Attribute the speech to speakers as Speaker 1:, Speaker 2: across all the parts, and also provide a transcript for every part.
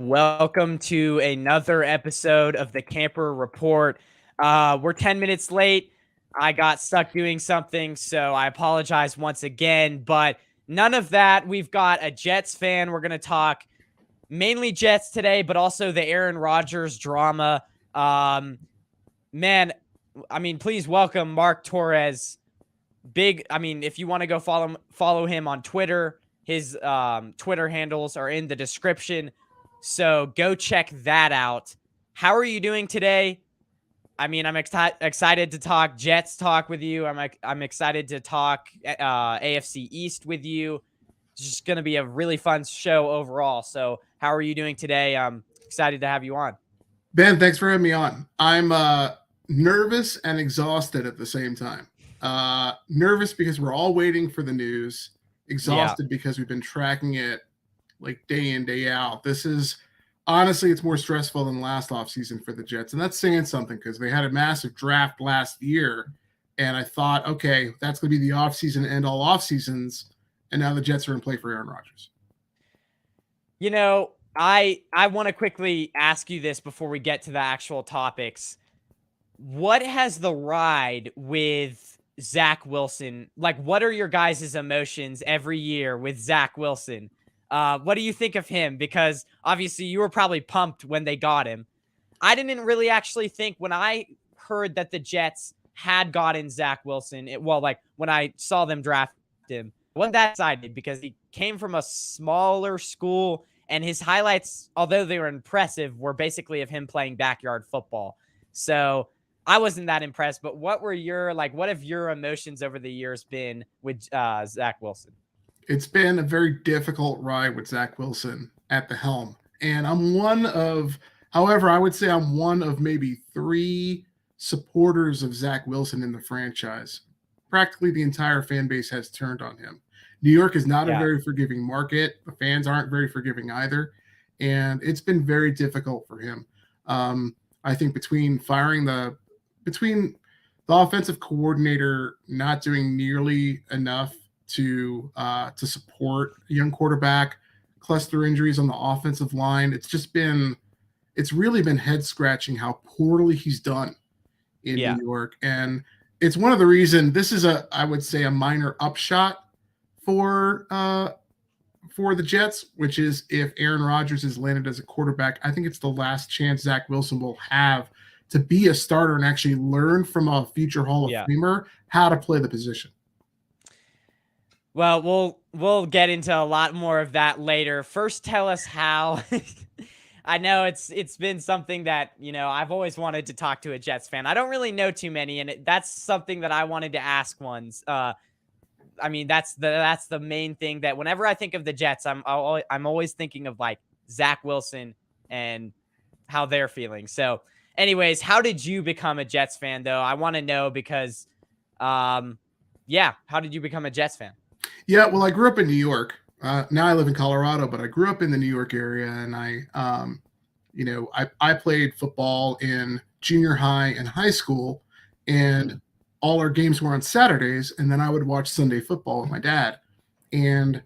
Speaker 1: Welcome to another episode of the Camper Report. We're 10 minutes late. I got stuck doing something, so I apologize once again, but none of that. We've got a Jets fan. We're going to talk mainly Jets today, but also the Aaron Rodgers drama. Man, please welcome Mark Torres. If you want to go follow him on Twitter, his Twitter handles are in the description. So go check that out. How are you doing today? I'm excited to talk Jets talk with you. I'm excited to talk AFC East with you. It's just going to be a really fun show overall. So how are you doing today? I'm excited to have you on.
Speaker 2: Ben, thanks for having me on. I'm nervous and exhausted at the same time. Nervous because we're all waiting for the news. Exhausted because we've been tracking it like day in, day out. This is honestly, it's more stressful than last offseason for the Jets. And that's saying something because they had a massive draft last year. And I thought, okay, that's going to be the offseason to end all off seasons. And now the Jets are in play for Aaron Rodgers.
Speaker 1: You know, I want to quickly ask you this before we get to the actual topics. What has the ride with Zach Wilson? Like, what are your guys' emotions every year with Zach Wilson? What do you think of him? Because obviously you were probably pumped when they got him. I didn't really actually think when I heard that the Jets had gotten Zach Wilson, when I saw them draft him, I wasn't that excited because he came from a smaller school and his highlights, although they were impressive, were basically of him playing backyard football. So I wasn't that impressed, but what have your emotions over the years been with Zach Wilson?
Speaker 2: It's been a very difficult ride with Zach Wilson at the helm. And I would say I'm one of maybe three supporters of Zach Wilson in the franchise. Practically the entire fan base has turned on him. New York is not a very forgiving market. The fans aren't very forgiving either. And it's been very difficult for him. I think between the offensive coordinator not doing nearly enough to support a young quarterback, cluster injuries on the offensive line. It's really been head scratching how poorly he's done in New York. And it's one of the reasons this is I would say a minor upshot for the Jets, which is if Aaron Rodgers is landed as a quarterback, I think it's the last chance Zach Wilson will have to be a starter and actually learn from a future Hall of Famer how to play the position.
Speaker 1: Well, we'll get into a lot more of that later. First, tell us how. I know it's been something that, I've always wanted to talk to a Jets fan. I don't really know too many, and that's something that I wanted to ask once. That's the main thing that whenever I think of the Jets, I'm always thinking of like Zach Wilson and how they're feeling. So, anyways, how did you become a Jets fan though? I want to know because, how did you become a Jets fan?
Speaker 2: Yeah, well, I grew up in New York. Now I live in Colorado, but I grew up in the New York area, and I played football in junior high and high school, and all our games were on Saturdays, and then I would watch Sunday football with my dad. And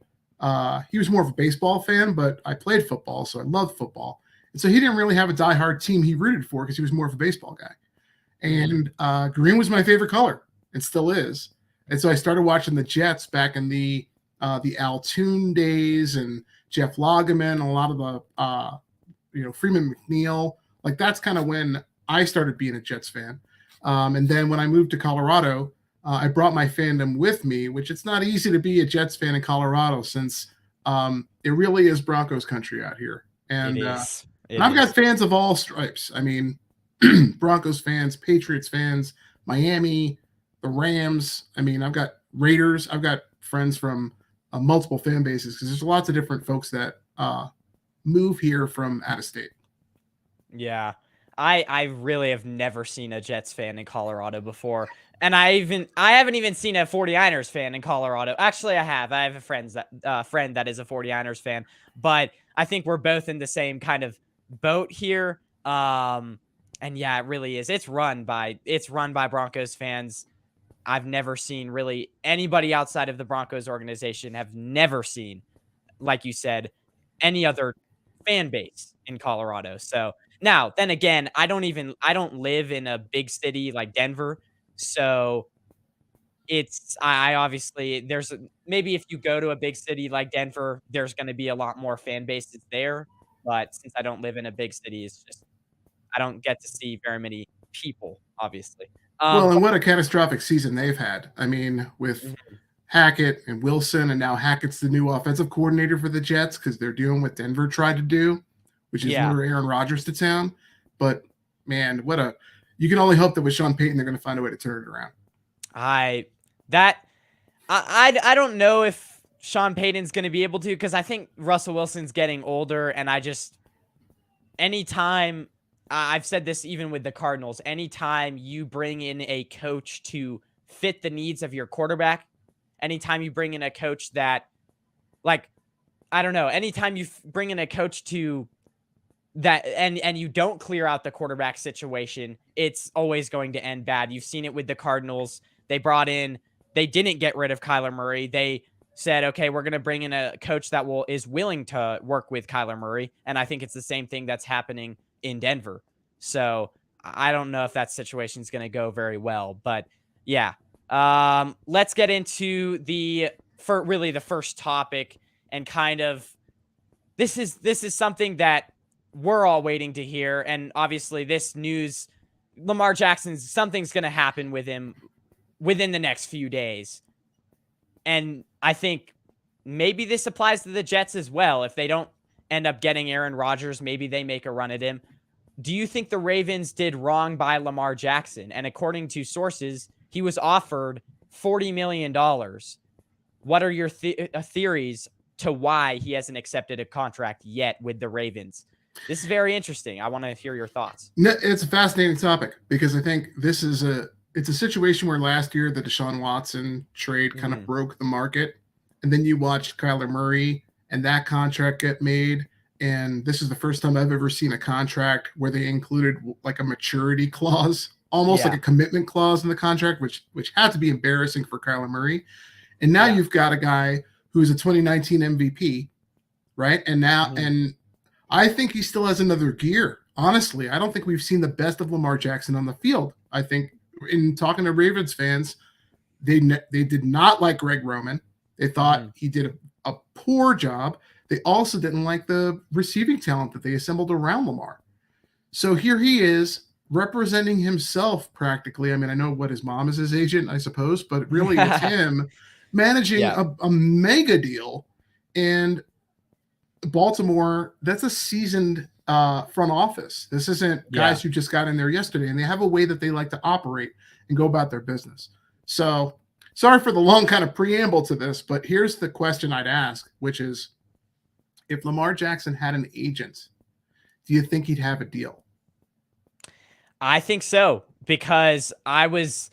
Speaker 2: he was more of a baseball fan, but I played football, so I loved football. And so he didn't really have a diehard team he rooted for because he was more of a baseball guy. And green was my favorite color, and still is. And so I started watching the Jets back in the Altoon days and Jeff Lageman, a lot of the Freeman McNeil. Like that's kind of when I started being a Jets fan. And then when I moved to Colorado, I brought my fandom with me, which it's not easy to be a Jets fan in Colorado since it really is Broncos country out here. And I've got fans of all stripes. I mean, Broncos fans, Patriots fans, Miami, the Rams. I mean, I've got Raiders. I've got friends from multiple fan bases because there's lots of different folks that move here from out of state.
Speaker 1: Yeah. I really have never seen a Jets fan in Colorado before. And I haven't even seen a 49ers fan in Colorado. Actually, I have. I have a friend that is a 49ers fan, but I think we're both in the same kind of boat here. And yeah, it really is. It's run by Broncos fans. I've never seen really anybody outside of the Broncos organization have never seen, like you said, any other fan base in Colorado. So now, then again, I don't live in a big city like Denver. So I obviously maybe if you go to a big city like Denver, there's going to be a lot more fan bases there. But since I don't live in a big city, it's just I don't get to see very many people, obviously.
Speaker 2: Well, and
Speaker 1: But
Speaker 2: what a catastrophic season they've had. I mean, with
Speaker 1: mhm,
Speaker 2: Hackett and Wilson, and now Hackett's the new offensive coordinator for the Jets because they're doing what Denver tried to do, which is
Speaker 1: yeah,
Speaker 2: lure Aaron Rodgers to town. But man, you can only hope that with Sean Payton, they're going to find a way to turn it around.
Speaker 1: I that I don't know if Sean Payton's going to be able to because I think Russell Wilson's getting older, and anytime I've said this even with the Cardinals, anytime you bring in a coach to fit the needs of your quarterback, anytime you bring in a coach that, like, I don't know, anytime you bring in a coach to that and you don't clear out the quarterback situation, it's always going to end bad. You've seen it with the Cardinals. They didn't get rid of Kyler Murray. They said, okay, we're going to bring in a coach that is willing to work with Kyler Murray. And I think it's the same thing that's happening in Denver. So I don't know if that situation is going to go very well, but yeah. Let's get into really the first topic, and kind of this is something that we're all waiting to hear. And obviously this news, Lamar Jackson's something's going to happen with him within the next few days. And I think maybe this applies to the Jets as well. If they don't end up getting Aaron Rodgers, maybe they make a run at him. Do you think the Ravens did wrong by Lamar Jackson? And according to sources, he was offered $40 million. What are your theories to why he hasn't accepted a contract yet with the Ravens? This is very interesting. I want to hear your thoughts.
Speaker 2: No, it's a fascinating topic because I think it's a situation where last year the Deshaun Watson trade kind of broke the market, and then you watched Kyler Murray and that contract get made. And this is the first time I've ever seen a contract where they included like a maturity clause, almost like a commitment clause in the contract, which had to be embarrassing for Kyler Murray. And now you've got a guy who's a 2019 MVP, right? And now, and I think he still has another gear. Honestly, I don't think we've seen the best of Lamar Jackson on the field. I think in talking to Ravens fans, they did not like Greg Roman. They thought he did a poor job. They also didn't like the receiving talent that they assembled around Lamar. So here he is representing himself practically. I mean, I know what his mom is his agent, I suppose, but really it's him managing a mega deal. And Baltimore, that's a seasoned front office. This isn't guys who just got in there yesterday, and they have a way that they like to operate and go about their business. So sorry for the long kind of preamble to this, but here's the question I'd ask, which is, if Lamar Jackson had an agent, do you think he'd have a deal?
Speaker 1: I think so, because I'm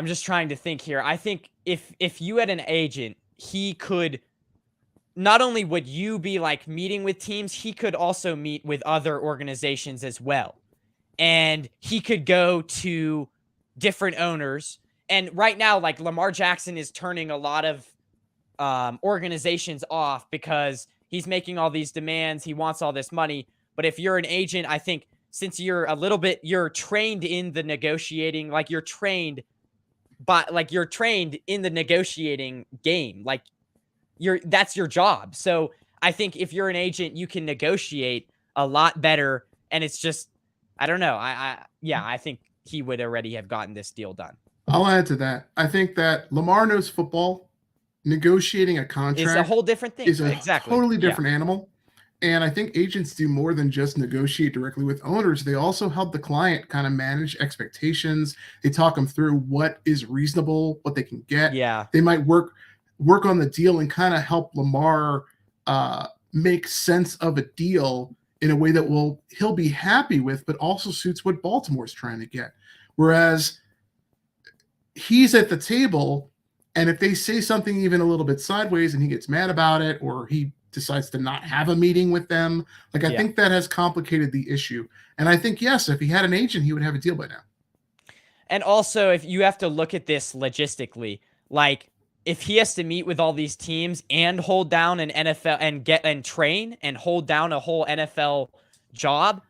Speaker 1: just trying to think here. I think if you had an agent, he could, not only would you be like meeting with teams, he could also meet with other organizations as well. And he could go to different owners. And right now, like, Lamar Jackson is turning a lot of organizations off because he's making all these demands. He wants all this money. But if you're an agent, I think since you're you're trained in the negotiating, like you're trained in the negotiating game. Like that's your job. So I think if you're an agent, you can negotiate a lot better. And it's just, I don't know. I think he would already have gotten this deal done.
Speaker 2: I'll add to that. I think that Lamar knows football. Negotiating a contract
Speaker 1: is a whole different thing.
Speaker 2: Is a totally different animal. And I think agents do more than just negotiate directly with owners. They also help the client kind of manage expectations. They talk them through what is reasonable, what they can get.
Speaker 1: Yeah.
Speaker 2: They might work on the deal and kind of help Lamar make sense of a deal in a way that he'll be happy with, but also suits what Baltimore's trying to get. Whereas he's at the table, and if they say something even a little bit sideways and he gets mad about it, or he decides to not have a meeting with them, I think that has complicated the issue. And I think, yes, if he had an agent, he would have a deal by now.
Speaker 1: And also, if you have to look at this logistically, like, if he has to meet with all these teams and hold down an NFL and train and hold down a whole NFL job,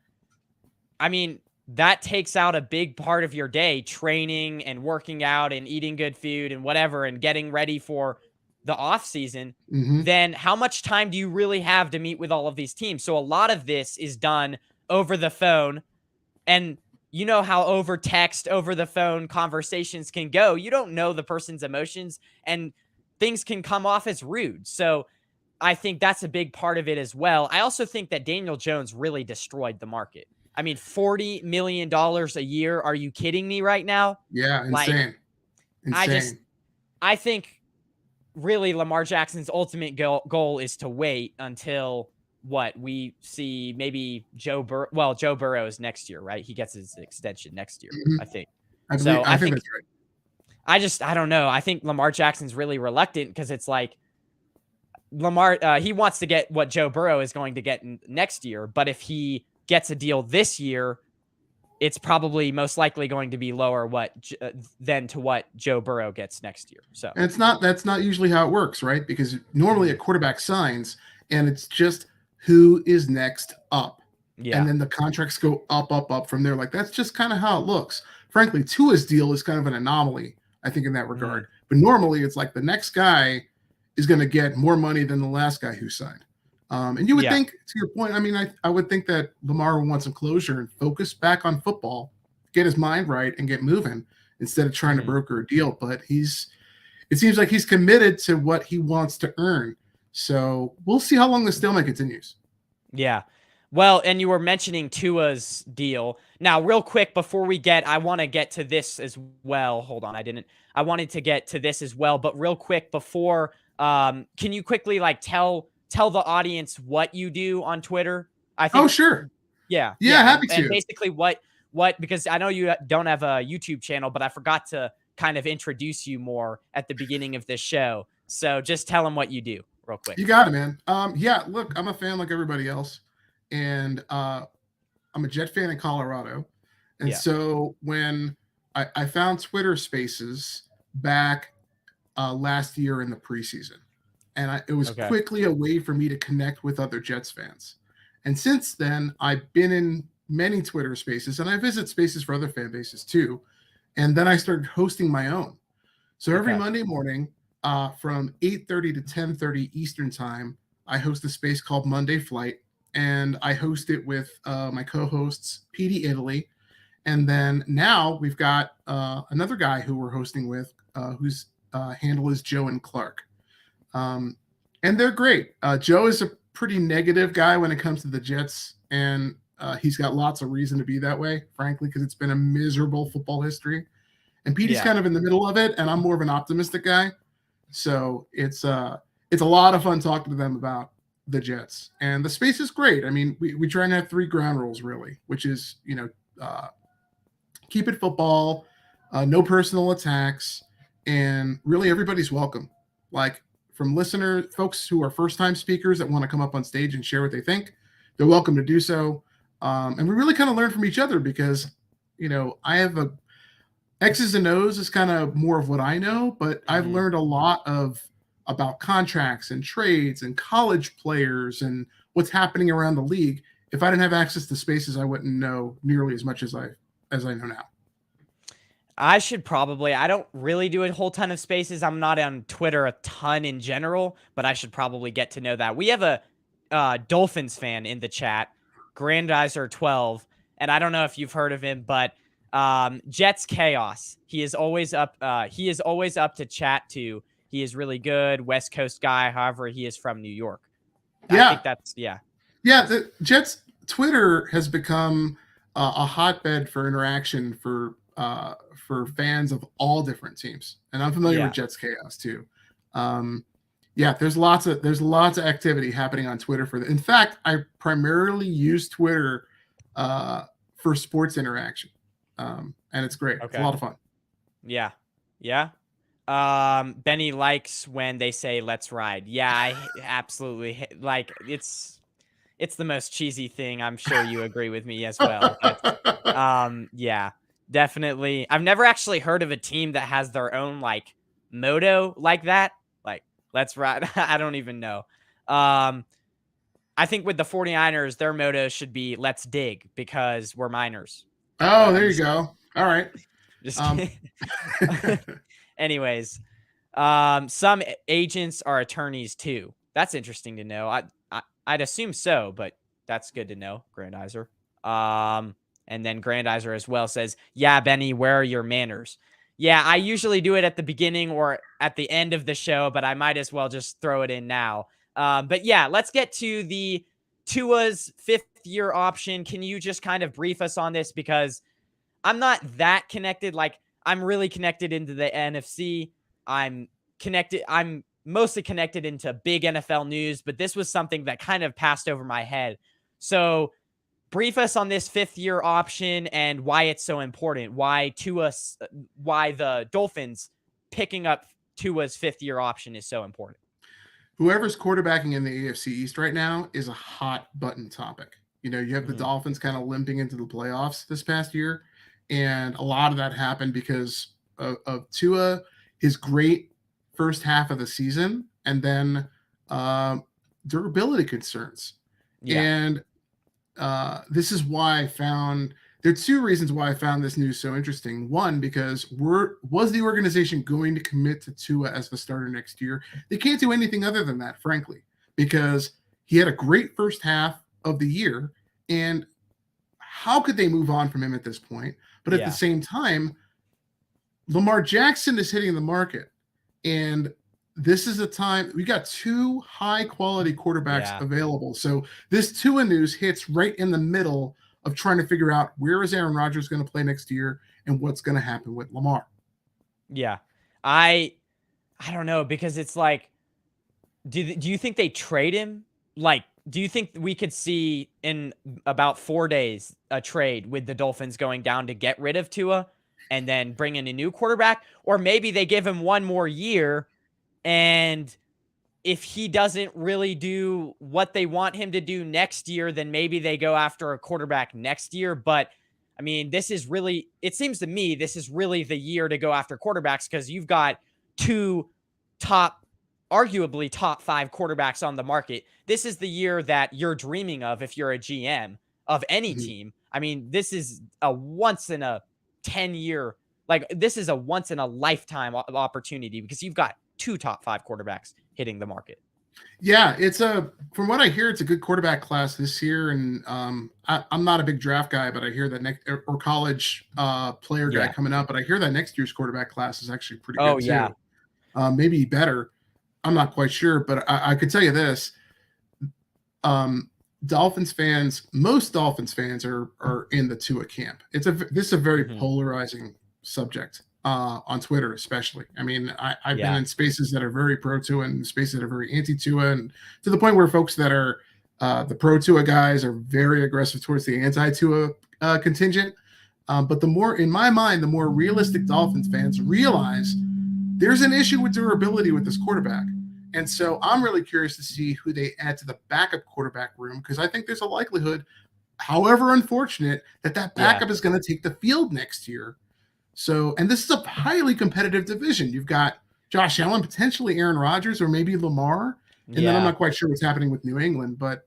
Speaker 1: I mean, that takes out a big part of your day, training and working out and eating good food and whatever and getting ready for the off season.
Speaker 2: Mm-hmm.
Speaker 1: Then how much time do you really have to meet with all of these teams? So a lot of this is done over the phone, and you know how over text, over the phone conversations can go. You don't know the person's emotions, and things can come off as rude. So I think that's a big part of it as well. I also think that Daniel Jones really destroyed the market. I mean, $40 million a year. Are you kidding me right now?
Speaker 2: Yeah,
Speaker 1: Like,
Speaker 2: insane.
Speaker 1: I think really Lamar Jackson's ultimate goal is to wait until what we see, maybe Joe Burrow is next year, right? He gets his extension next year,
Speaker 2: Mm-hmm.
Speaker 1: I think.
Speaker 2: I think that's right.
Speaker 1: I don't know. I think Lamar Jackson's really reluctant because it's like Lamar, he wants to get what Joe Burrow is going to get next year. But if he gets a deal this year, it's probably most likely going to be lower than to what Joe Burrow gets next year. So
Speaker 2: And that's not usually how it works, right? Because normally a quarterback signs and it's just who is next up.
Speaker 1: yeah.
Speaker 2: And then the contracts go up from there. Like that's just kind of how it looks. Frankly, Tua's deal is kind of an anomaly, I think, in that regard.
Speaker 1: Mm-hmm.
Speaker 2: But normally it's like the next guy is going to get more money than the last guy who signed. And you would think, to your point, I mean, I would think that Lamar would want some closure and focus back on football, get his mind right, and get moving instead of trying to broker a deal. But it seems like he's committed to what he wants to earn. So we'll see how long the stalemate continues.
Speaker 1: Yeah. Well, and you were mentioning Tua's deal. Now, real quick, before I want to get to this as well. Hold on, I wanted to get to this as well, but real quick before, can you quickly tell the audience what you do on Twitter? I think.
Speaker 2: Oh, sure.
Speaker 1: Yeah.
Speaker 2: Happy to.
Speaker 1: And basically what, because I know you don't have a YouTube channel, but I forgot to kind of introduce you more at the beginning of this show. So just tell them what you do real quick.
Speaker 2: You got it, man. Look, I'm a fan like everybody else. And I'm a Jet fan in Colorado. And so when I found Twitter Spaces back last year in the preseason, and it was quickly a way for me to connect with other Jets fans. And since then, I've been in many Twitter Spaces, and I visit spaces for other fan bases too. And then I started hosting my own. So every Monday morning from 8:30 to 10:30 Eastern time, I host a space called Monday Flight. And I host it with my co-hosts, PD Italy. And then now we've got another guy who we're hosting with whose handle is Joe and Clark. And they're great. Joe is a pretty negative guy when it comes to the Jets. And he's got lots of reason to be that way, frankly, because it's been a miserable football history. And PD's kind of in the middle of it. And I'm more of an optimistic guy. So it's a lot of fun talking to them about the Jets, and the space is great. I mean, we try and have 3 ground rules really, which is, keep it football, no personal attacks, and really everybody's welcome. Like from folks who are first-time speakers that want to come up on stage and share what they think, they're welcome to do so. And we really kind of learn from each other because, I have X's and O's is kind of more of what I know, but I've learned a lot about contracts and trades and college players and what's happening around the league. If I didn't have access to spaces, I wouldn't know nearly as much as I know now.
Speaker 1: I don't really do a whole ton of spaces. I'm not on Twitter a ton in general, but I should probably get to know that. We have a Dolphins fan in the chat, Grandizer12, and I don't know if you've heard of him, but Jets Chaos. He is always up to chat to. He is really good, West Coast guy. However, he is from New York. I think that's. Yeah, the
Speaker 2: Jets Twitter has become a hotbed for interaction for fans of all different teams, and I'm familiar with Jets Chaos too. There's lots of activity happening on Twitter in fact, I primarily use Twitter for sports interaction, and it's great. It's a lot of fun.
Speaker 1: Yeah. Benny likes when they say "let's ride." Yeah, I absolutely it's the most cheesy thing. I'm sure you agree with me as well. But, yeah, definitely. I've never actually heard of a team that has their own motto like that. Like, let's ride. I don't even know. I think with the 49ers, their motto should be "Let's dig" because we're miners.
Speaker 2: Oh, there
Speaker 1: I'm
Speaker 2: you go. All right.
Speaker 1: just
Speaker 2: Um,
Speaker 1: kidding. Anyways, some agents are attorneys too. That's interesting to know. I'd assume so, but that's good to know, Grandizer. And then Grandizer as well says, "Yeah, Benny, where are your manners?" Yeah, I usually do it at the beginning or at the end of the show, but I might as well just throw it in now. But yeah, let's get to the Tua's 5th-year option. Can you just kind of brief us on this? Because I'm not that connected. Like, I'm really connected into the NFC. I'm mostly connected into big NFL news, but this was something that kind of passed over my head. So brief us on this 5th-year option and why it's so important. Why the Dolphins picking up Tua's 5th-year option is so important.
Speaker 2: Whoever's quarterbacking in the AFC East right now is a hot button topic. You know, you have the Dolphins kind of limping into the playoffs this past year, and a lot of that happened because of Tua, his great first half of the season, and then durability concerns.
Speaker 1: Yeah.
Speaker 2: And this is why there are 2 reasons why I found this news so interesting. One, because was the organization going to commit to Tua as the starter next year? They can't do anything other than that, frankly, because he had a great first half of the year, and how could they move on from him at this point? But at the same time, Lamar Jackson is hitting the market, and this is a time we got 2 high-quality quarterbacks available. So this Tua news hits right in the middle of trying to figure out where is Aaron Rodgers going to play next year and what's going to happen with Lamar.
Speaker 1: Yeah. I don't know, because it's like, do you think they trade him? Like, do you think we could see in about 4 days a trade with the Dolphins going down to get rid of Tua and then bring in a new quarterback? Or maybe they give him 1 more year, and if he doesn't really do what they want him to do next year, then maybe they go after a quarterback next year. But I mean, it seems to me, this is really the year to go after quarterbacks, because you've got 2 arguably top 5 quarterbacks on the market. This is the year that you're dreaming of if you're a GM of any team. I mean, this is a once in a 10-year, this is a once in a lifetime opportunity, because you've got 2 top 5 quarterbacks hitting the market.
Speaker 2: Yeah, from what I hear, it's a good quarterback class this year. And I'm not a big draft guy, but I hear that or college player guy coming up, but I hear that next year's quarterback class is actually pretty good too. Maybe better. I'm not quite sure, but I could tell you this. Dolphins fans, most Dolphins fans are in the Tua camp. This is a very polarizing subject. On Twitter, especially. I mean, I've been in spaces that are very pro Tua and spaces that are very anti Tua, and to the point where folks that are the pro Tua guys are very aggressive towards the anti Tua contingent. But in my mind, the more realistic Dolphins fans realize there's an issue with durability with this quarterback. And so I'm really curious to see who they add to the backup quarterback room, because I think there's a likelihood, however unfortunate, that backup is going to take the field next year. So, and this is a highly competitive division. You've got Josh Allen, potentially Aaron Rodgers, or maybe Lamar. And then I'm not quite sure what's happening with New England, but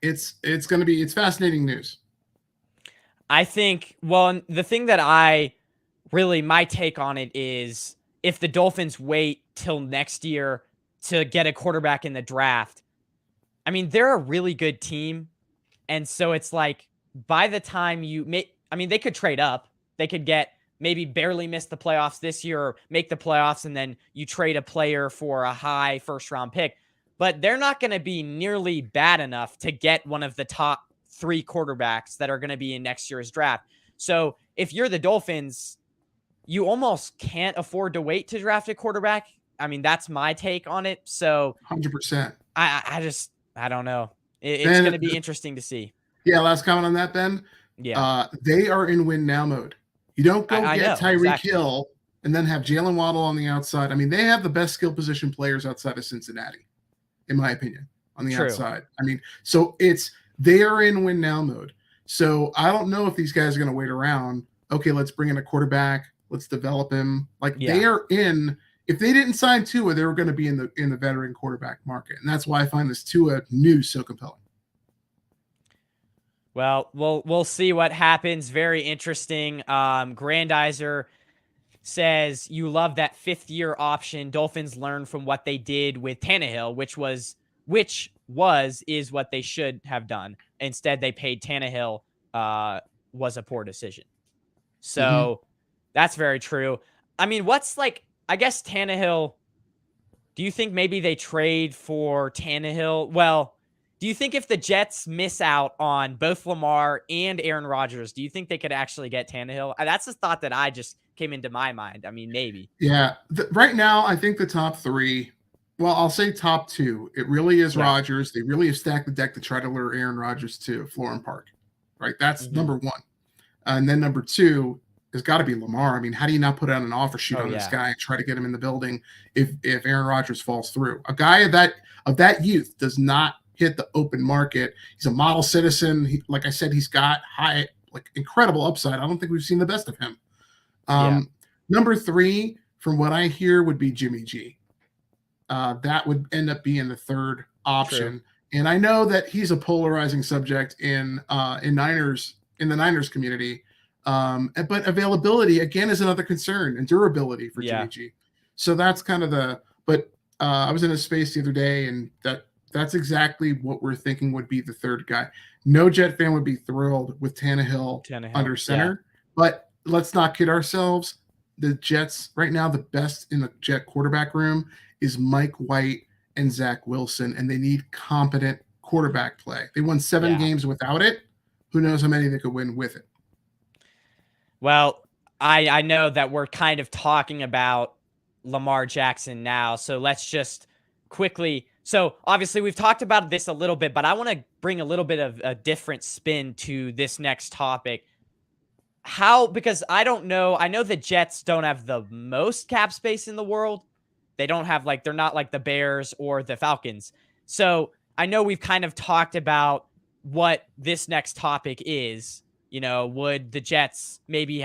Speaker 2: it's fascinating news.
Speaker 1: I think, well, the thing that my take on it is, if the Dolphins wait till next year to get a quarterback in the draft, I mean, they're a really good team. And so it's like, by the time they could trade up. They could maybe barely miss the playoffs this year, or make the playoffs, and then you trade a player for a high first-round pick. But they're not going to be nearly bad enough to get one of the top 3 quarterbacks that are going to be in next year's draft. So if you're the Dolphins, you almost can't afford to wait to draft a quarterback. I mean, that's my take on it. So
Speaker 2: 100%.
Speaker 1: I don't know. It's going to be interesting to see.
Speaker 2: Yeah, last comment on that, Ben.
Speaker 1: Yeah.
Speaker 2: They are in win now mode. You don't go get Tyreek Hill and then have Jalen Waddle on the outside. I mean, they have the best skill position players outside of Cincinnati, in my opinion, on the outside. I mean, so they are in win now mode. So I don't know if these guys are going to wait around. Okay, let's bring in a quarterback. Let's develop him. Like
Speaker 1: Yeah.
Speaker 2: they are in. If they didn't sign Tua, they were going to be in the veteran quarterback market, and that's why I find this Tua news so compelling.
Speaker 1: Well, we'll see what happens. Very interesting. Grandizer says you love that 5th-year option. Dolphins learn from what they did with Tannehill, which is what they should have done. Instead, they paid Tannehill. Was a poor decision. So that's very true. I mean, I guess Tannehill. Do you think maybe they trade for Tannehill? Well, do you think if the Jets miss out on both Lamar and Aaron Rodgers, do you think they could actually get Tannehill? That's a thought that I just came into my mind. I mean, maybe.
Speaker 2: Yeah. Right now, I think the top 3, well, I'll say top 2. It really is Rodgers. They really have stacked the deck to try to lure Aaron Rodgers to Florham Park. Right? That's number 1. And then number 2 has got to be Lamar. I mean, how do you not put out an offer sheet on this guy and try to get him in the building if Aaron Rodgers falls through? A guy of that youth does not hit the open market. He's a model citizen. Like I said, he's got incredible upside. I don't think we've seen the best of him. Number 3, from what I hear, would be Jimmy G. That would end up being the 3rd option. True. And I know that he's a polarizing subject in the Niners community. But availability again is another concern, and durability for Jimmy G. So that's kind of I was in a space the other day, and that's exactly what we're thinking would be the 3rd guy. No Jet fan would be thrilled with Tannehill under center, but let's not kid ourselves. The Jets right now, the best in the Jet quarterback room is Mike White and Zach Wilson, and they need competent quarterback play. They won 7 games without it. Who knows how many they could win with it?
Speaker 1: Well, I know that we're kind of talking about Lamar Jackson now, so let's just quickly. So obviously we've talked about this a little bit, but I want to bring a little bit of a different spin to this next topic. Because I don't know. I know the Jets don't have the most cap space in the world. They don't have they're not like the Bears or the Falcons. So I know we've kind of talked about what this next topic is. Would the Jets maybe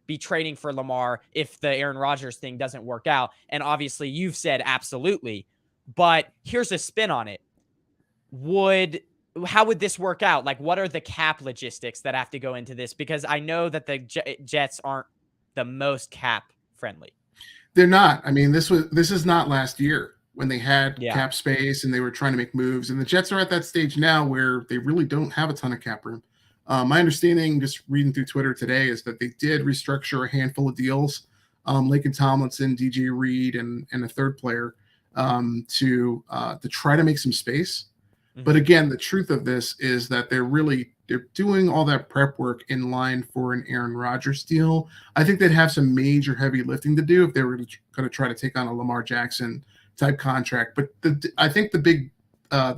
Speaker 1: be trading for Lamar if the Aaron Rodgers thing doesn't work out? And obviously you've said absolutely, but here's a spin on it. How would this work out? What are the cap logistics that have to go into this? Because I know that the Jets aren't the most cap friendly.
Speaker 2: They're not. I mean, this is not last year when they had cap space and they were trying to make moves. And the Jets are at that stage now where they really don't have a ton of cap room. My understanding, just reading through Twitter today, is that they did restructure a handful of deals, Laken Tomlinson, DJ Reed, and a 3rd player to try to make some space. But again, the truth of this is that they're doing all that prep work in line for an Aaron Rodgers deal. I think they'd have some major heavy lifting to do if they were going to try to take on a Lamar Jackson type contract. But I think the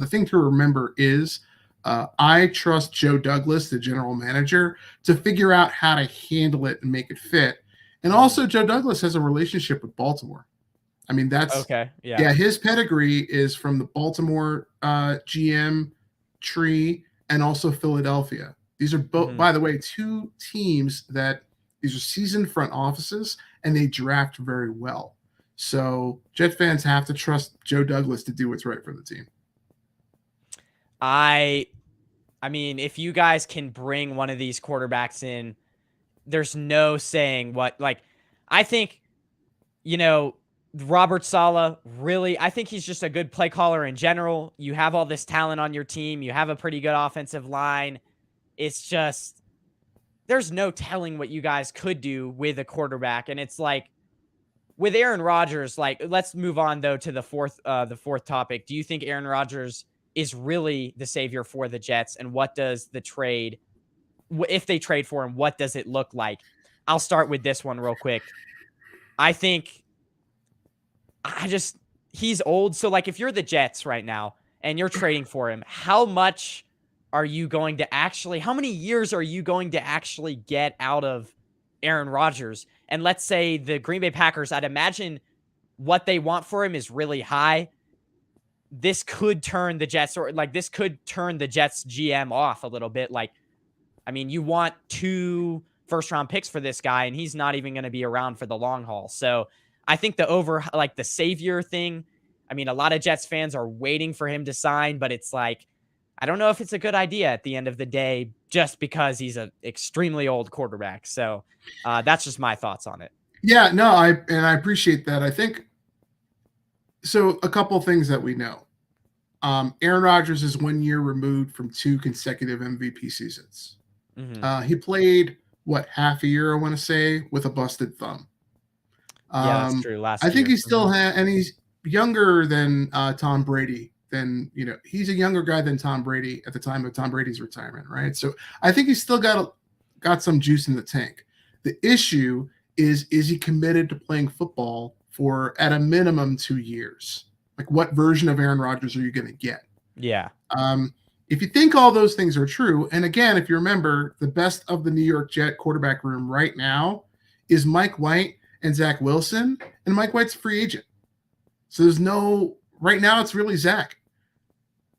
Speaker 2: thing to remember is I trust Joe Douglas, the general manager, to figure out how to handle it and make it fit. And also, Joe Douglas has a relationship with Baltimore. I mean, that's okay. Yeah, his pedigree is from the Baltimore GM tree and also Philadelphia. These are both, by the way, 2 teams these are seasoned front offices, and they draft very well. So Jet fans have to trust Joe Douglas to do what's right for the team.
Speaker 1: I mean, if you guys can bring one of these quarterbacks in, there's no saying what. I think, Robert Saleh, really, I think he's just a good play caller in general. You have all this talent on your team. You have a pretty good offensive line. It's just, there's no telling what you guys could do with a quarterback. And it's with Aaron Rodgers, let's move on though to the fourth topic. Do you think Aaron Rodgers is really the savior for the Jets? And what does the trade, if they trade for him, what does it look like? I'll start with this one real quick. I think he's old. So if you're the Jets right now and you're trading for him, how many years are you going to actually get out of Aaron Rodgers? And let's say the Green Bay Packers, I'd imagine what they want for him is really high. This could turn the Jets GM off a little bit. You want 2 first-round picks for this guy, and he's not even going to be around for the long haul. So I think the savior thing, I mean, a lot of Jets fans are waiting for him to sign, but it's like, I don't know if it's a good idea at the end of the day, just because he's an extremely old quarterback. So that's just my thoughts on it.
Speaker 2: Yeah, no, I appreciate that. I think so. A couple of things that we know. Aaron Rodgers is 1 year removed from 2 consecutive MVP seasons.
Speaker 1: Mm-hmm.
Speaker 2: He played half a year, I want to say, with a busted thumb.
Speaker 1: Yeah, that's true.
Speaker 2: I think
Speaker 1: year.
Speaker 2: he still and he's younger than Tom Brady. He's a younger guy than Tom Brady at the time of Tom Brady's retirement, right? So I think he's still got some juice in the tank. The issue is he committed to playing football for at a minimum 2 years? Like, what version of Aaron Rodgers are you going to get?
Speaker 1: Yeah.
Speaker 2: If you think all those things are true, and again, if you remember, the best of the New York Jet quarterback room right now is Mike White and Zach Wilson, and Mike White's a free agent. So right now it's really Zach.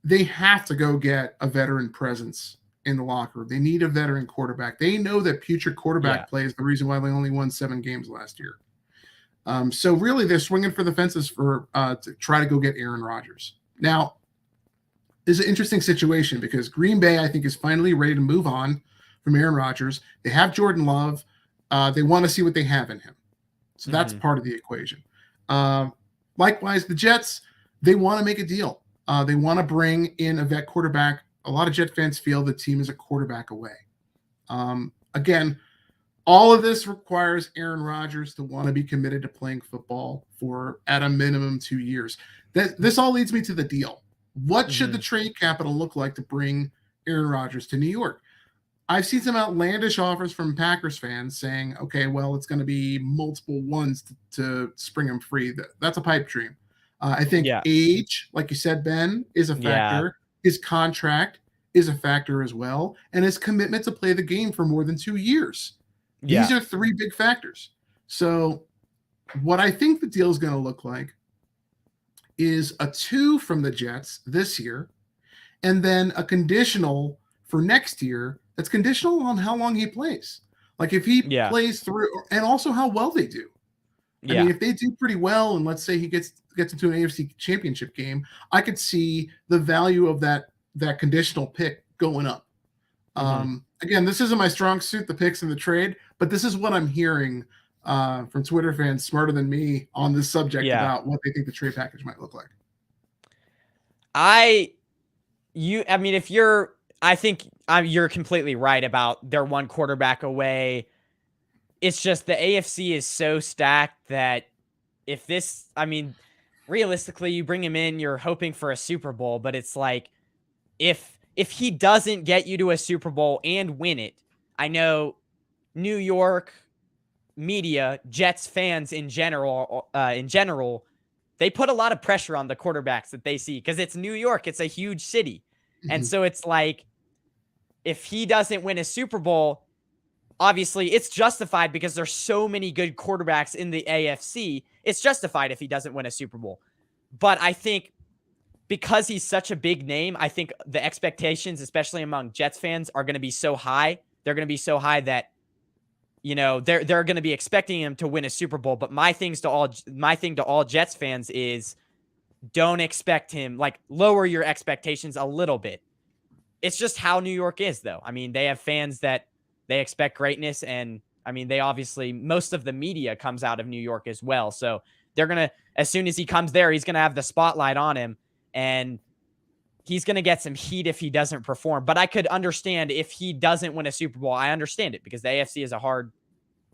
Speaker 2: They have to go get a veteran presence in the locker room. They need a veteran quarterback. They know that future quarterback play is the reason why they only won 7 games last year. So really they're swinging for the fences to try to go get Aaron Rodgers. Now, this is an interesting situation because Green Bay, I think, is finally ready to move on from Aaron Rodgers. They have Jordan Love. They want to see what they have in him. So that's part of the equation. Likewise, the Jets, they want to make a deal. They want to bring in a vet quarterback. A lot of Jet fans feel the team is a quarterback away. Again, all of this requires Aaron Rodgers to want to be committed to playing football for at a minimum 2 years. This all leads me to the deal. What should the trade capital look like to bring Aaron Rodgers to New York? I've seen some outlandish offers from Packers fans saying, okay, well, it's going to be multiple ones to spring him free. That's a pipe dream. I think age, like you said, Ben, is a factor. His contract is a factor as well. And his commitment to play the game for more than 2 years. These are 3 big factors. So what I think the deal is going to look like is a 2 from the Jets this year, and then a conditional for next year that's conditional on how long he plays. Like if he plays through, and also how well they do. I mean, if they do pretty well, and let's say he gets into an AFC championship game, I could see the value of that conditional pick going up. Again, this isn't my strong suit, the picks and the trade, but this is what I'm hearing from Twitter fans smarter than me on this subject about what they think the trade package might look like.
Speaker 1: I think you're completely right about they're 1 quarterback away. It's just the AFC is so stacked that realistically, you bring him in, you're hoping for a Super Bowl, but it's like, if he doesn't get you to a Super Bowl and win it, I know New York media, Jets fans in general, they put a lot of pressure on the quarterbacks that they see because it's New York. It's a huge city. And so it's like, if he doesn't win a Super Bowl, obviously it's justified because there's so many good quarterbacks in the AFC. It's justified if he doesn't win a Super Bowl. But I think because he's such a big name, I think the expectations, especially among Jets fans, are going to be so high. They're going to be so high that, they're going to be expecting him to win a Super Bowl. But my thing to all Jets fans is, don't expect him, like, lower your expectations a little bit. It's just how New York is, though. I mean, they have fans that they expect greatness, and I mean, they obviously, most of the media comes out of New York as well. So they're going to, as soon as he comes there, he's going to have the spotlight on him, and he's going to get some heat if he doesn't perform. But I could understand if he doesn't win a Super Bowl. I understand it because the AFC is a hard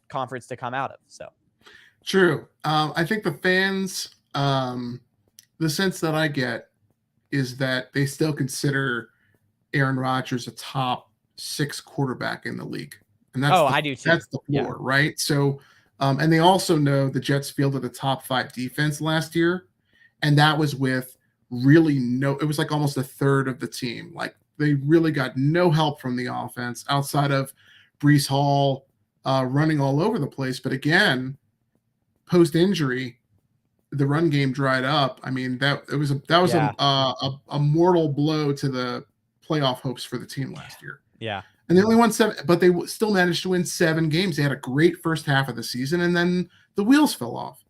Speaker 1: conference to come out of. So
Speaker 2: true. I think the fans, the sense that I get is that they still consider Aaron Rodgers a top 6 quarterback in the league. And that's
Speaker 1: I do too.
Speaker 2: That's the floor, right? So, and they also know the Jets fielded a top 5 defense last year. And that was with it was like almost a third of the team. Like, they really got no help from the offense outside of Breece Hall running all over the place. But again, post-injury, the run game dried up. I mean, that was a mortal blow to the playoff hopes for the team last year.
Speaker 1: Yeah.
Speaker 2: And they only won 7, but they still managed to win 7 games. They had a great first half of the season, and then the wheels fell off.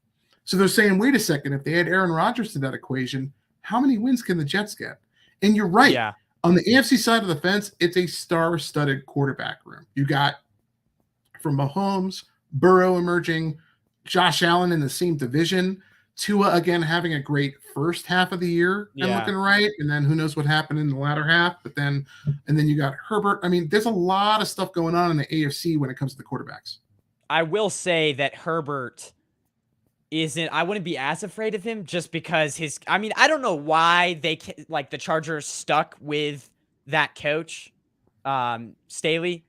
Speaker 2: So they're saying, wait a second, if they add Aaron Rodgers to that equation, how many wins can the Jets get? And you're right.
Speaker 1: Yeah.
Speaker 2: On the AFC side of the fence, it's a star-studded quarterback room. You got from Mahomes, Burrow emerging, Josh Allen in the same division, Tua again having a great first half of the year and looking right, and then who knows what happened in the latter half. But then you got Herbert. I mean, there's a lot of stuff going on in the AFC when it comes to the quarterbacks.
Speaker 1: I will say that Herbert isn't. I wouldn't be as afraid of him just because his. I mean, I don't know why the Chargers stuck with that coach, Staley,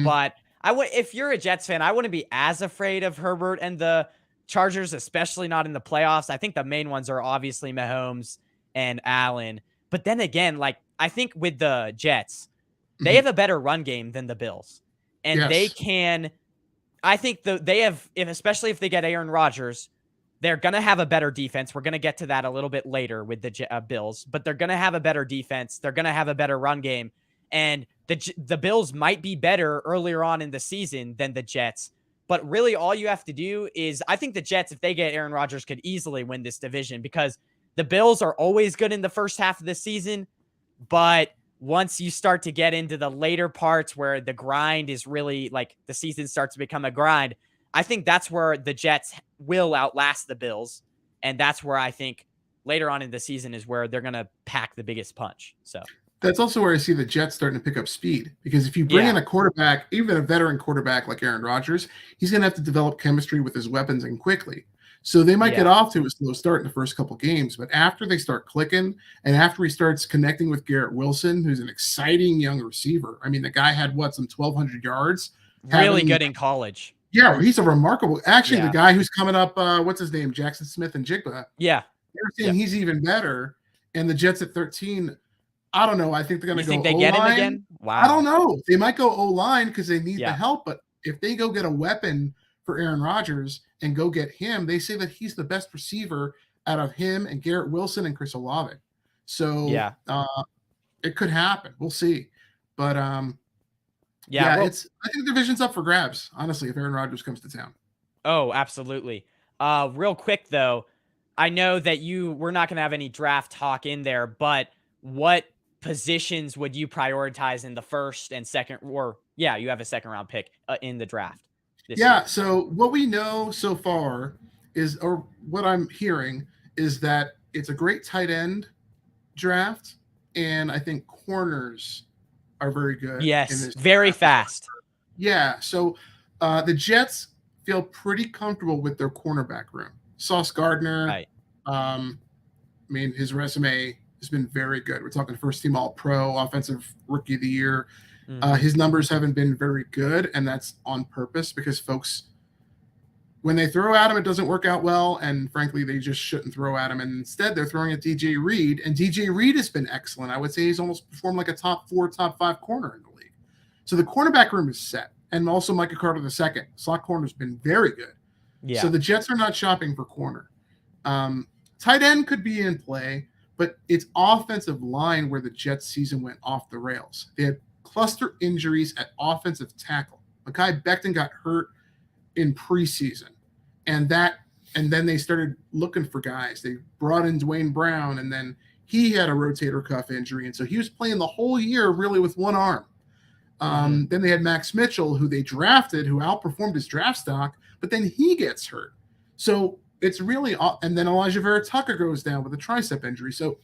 Speaker 1: but if you're a Jets fan, I wouldn't be as afraid of Herbert and the Chargers, especially not in the playoffs. I think the main ones are obviously Mahomes and Allen. But then again, I think with the Jets, they have a better run game than the Bills. And they can, I think especially if they get Aaron Rodgers, they're going to have a better defense. We're going to get to that a little bit later with the Bills, but they're going to have a better defense. They're going to have a better run game. And the Bills might be better earlier on in the season than the Jets. But really all you have to do is, I think the Jets, if they get Aaron Rodgers, could easily win this division because the Bills are always good in the first half of the season. But once you start to get into the later parts where the grind is really the season starts to become a grind, I think that's where the Jets will outlast the Bills. And that's where I think later on in the season is where they're going to pack the biggest punch. So
Speaker 2: that's also where I see the Jets starting to pick up speed, because if you bring in a quarterback, even a veteran quarterback like Aaron Rodgers, he's going to have to develop chemistry with his weapons and quickly. So they might get off to a slow start in the first couple games, but after they start clicking and after he starts connecting with Garrett Wilson, who's an exciting young receiver. I mean, the guy had some 1,200 yards.
Speaker 1: Really good in college.
Speaker 2: Yeah, he's a remarkable. Actually, the guy who's coming up, what's his name? Jackson Smith and Jigba.
Speaker 1: Yeah.
Speaker 2: They're saying he's even better. And the Jets at 13, I don't know. I think they're going to go
Speaker 1: think they get him again? Wow.
Speaker 2: I don't know. They might go O-line because they need the help. But if they go get a weapon for Aaron Rodgers and go get him, they say that he's the best receiver out of him and Garrett Wilson and Chris Olave. So it could happen. We'll see. But I think the division's up for grabs, honestly, if Aaron Rodgers comes to town.
Speaker 1: Oh, absolutely. Real quick, though, I know that we're not going to have any draft talk in there, but what positions would you prioritize in the first and second, or you have a second round pick in the draft this year?
Speaker 2: So what we know so far is, or what I'm hearing is that it's a great tight end draft, and I think corners are very good.
Speaker 1: Yes, very fast.
Speaker 2: Yeah, so the Jets feel pretty comfortable with their cornerback room. Sauce Gardner,
Speaker 1: right.
Speaker 2: I mean, his resume has been very good. We're talking first-team All-Pro, Offensive Rookie of the Year. His numbers haven't been very good, and that's on purpose because folks, when they throw at him, it doesn't work out well, and frankly, they just shouldn't throw at him. And instead, they're throwing at DJ Reed, and DJ Reed has been excellent. I would say he's almost performed like a top 4, top 5 corner in the league. So the cornerback room is set, and also Micah Carter II. Slot corner's been very good. Yeah. So the Jets are not shopping for corner. Tight end could be in play, but it's offensive line where the Jets season went off the rails. They had cluster injuries at offensive tackle. Mekhi Becton got hurt in preseason, and then they started looking for guys. They brought in Dwayne Brown, and then he had a rotator cuff injury, and so he was playing the whole year really with one arm. Then they had Max Mitchell, who they drafted, who outperformed his draft stock, but then he gets hurt. So it's really, and then Elijah Vera Tucker goes down with a tricep injury. So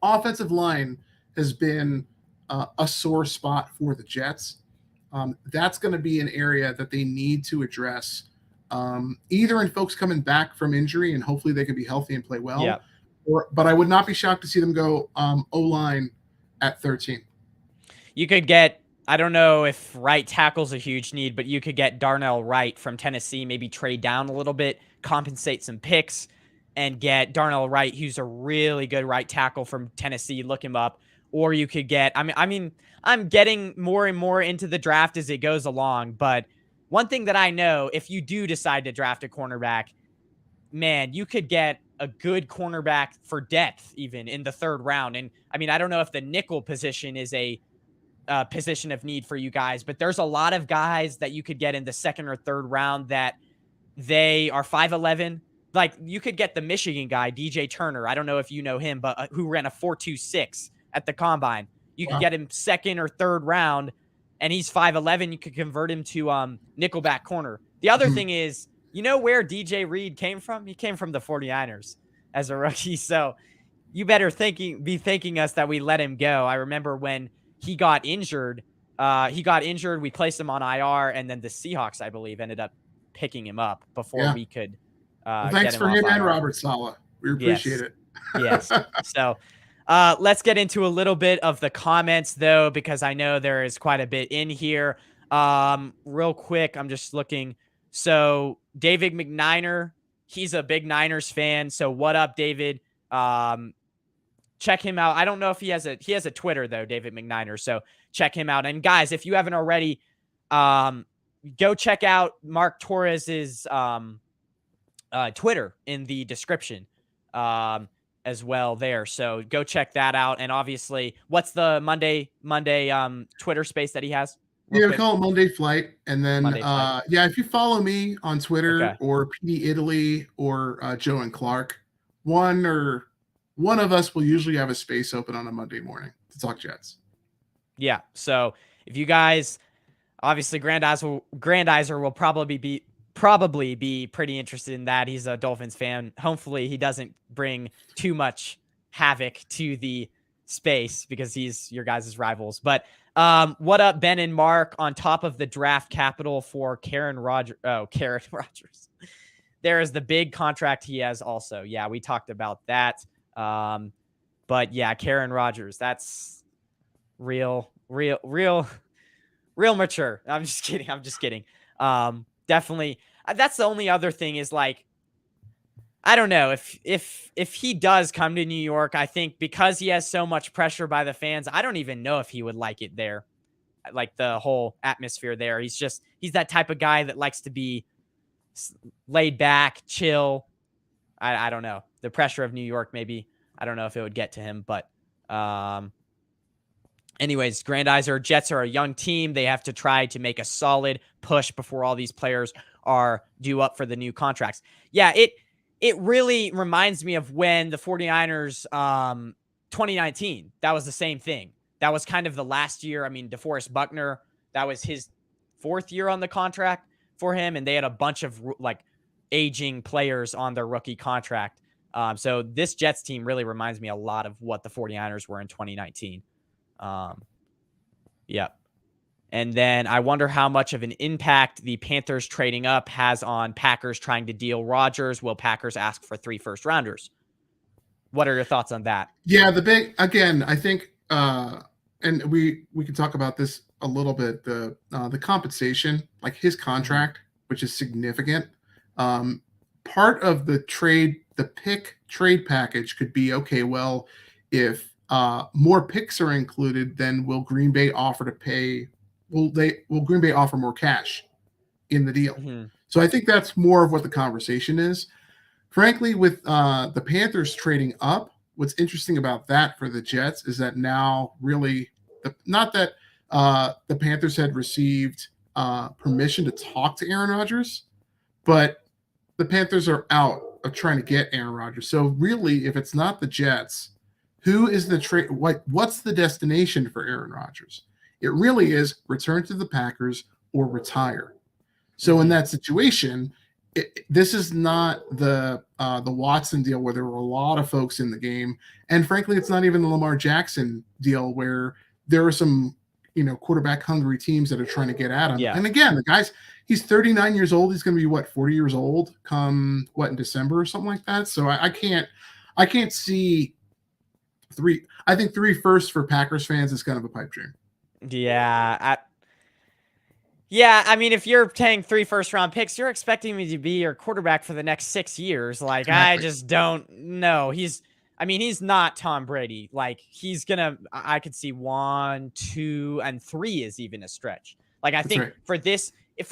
Speaker 2: offensive line has been a sore spot for the Jets. That's going to be an area that they need to address, either in folks coming back from injury and hopefully they can be healthy and play well. But I would not be shocked to see them go O-line at 13.
Speaker 1: You could get, I don't know if right tackle's a huge need, but you could get Darnell Wright from Tennessee, maybe trade down a little bit, compensate some picks, and get Darnell Wright, who's a really good right tackle from Tennessee. Look him up. Or you could get, I mean, I'm getting more and more into the draft as it goes along, but one thing that I know, if you do decide to draft a cornerback, man, you could get a good cornerback for depth even in the third round. And I mean, I don't know if the nickel position is a position of need for you guys, but there's a lot of guys that you could get in the second or third round that they are 5'11". Like you could get the Michigan guy, DJ Turner. I don't know if you know him, but who ran a 4.26 at the combine. You could get him second or third round, and he's 5'11". You could convert him to nickelback corner. The other thing is, you know where DJ Reed came from? He came from the 49ers as a rookie. So you better be thanking us that we let him go. I remember when he got injured. We placed him on IR, and then the Seahawks, I believe, ended up picking him up before we could
Speaker 2: thanks for him and Robert Saleh. We appreciate it.
Speaker 1: Yes. So let's get into a little bit of the comments, though, because I know there is quite a bit in here. Real quick, I'm just looking. So David McNiner, he's a big Niners fan. So what up, David? Check him out. I don't know if he has a Twitter, though, David McNiner. So check him out. And guys, if you haven't already, go check out Mark Torres's Twitter in the description as well there. So go check that out. And obviously, what's the Monday Twitter space that he has?
Speaker 2: Yeah, we call it Monday Flight. And then, if you follow me on Twitter or PD Italy or Joe and Clark, one of us will usually have a space open on a Monday morning to talk Jets.
Speaker 1: Yeah. So if you guys, obviously Grandizer will probably be pretty interested in that. He's a Dolphins fan. Hopefully he doesn't bring too much havoc to the space because he's your guys' rivals. But what up, Ben and Mark? On top of the draft capital for Aaron Rodgers. There is the big contract he has also. Yeah, we talked about that. But yeah, Aaron Rodgers, that's real mature. I'm just kidding. Definitely. That's the only other thing is like, I don't know if he does come to New York, I think because he has so much pressure by the fans, I don't even know if he would like it there. Like the whole atmosphere there. He's that type of guy that likes to be laid back, chill. I don't know. The pressure of New York, maybe. I don't know if it would get to him, but anyways, Grandizer, Jets are a young team. They have to try to make a solid push before all these players are due up for the new contracts. Yeah, it really reminds me of when the 49ers 2019, that was the same thing. That was kind of the last year. I mean, DeForest Buckner, that was his 4th year on the contract for him, and they had a bunch of like aging players on their rookie contract. So this Jets team really reminds me a lot of what the 49ers were in 2019. Yep. And then I wonder how much of an impact the Panthers trading up has on Packers trying to deal Rodgers. Will Packers ask for 3 first-rounders? What are your thoughts on that?
Speaker 2: Yeah, I think, and we can talk about this a little bit. The compensation, like his contract, which is significant. Part of the pick trade package could be, okay, well, if more picks are included, then will Green Bay offer to pay? Will Green Bay offer more cash in the deal? Mm-hmm. So I think that's more of what the conversation is. Frankly, with the Panthers trading up, what's interesting about that for the Jets is that now really, not that the Panthers had received permission to talk to Aaron Rodgers, but the Panthers are out of trying to get Aaron Rodgers. So really, if it's not the Jets, who is the trade? What's the destination for Aaron Rodgers? It really is return to the Packers or retire. So in that situation, this is not the Watson deal where there were a lot of folks in the game, and frankly, it's not even the Lamar Jackson deal where there are some quarterback hungry teams that are trying to get at him. Yeah. And again, the guy's he's 39 years old. He's going to be 40 years old come in December or something like that. So I can't see 3. I think 3 firsts for Packers fans is kind of a pipe dream.
Speaker 1: Yeah. I mean, if you're paying 3 first-round picks, you're expecting me to be your quarterback for the next 6 years. Like, exactly. I just don't know. He's not Tom Brady. Like, I could see 1, 2, and 3 is even a stretch. Like, I think for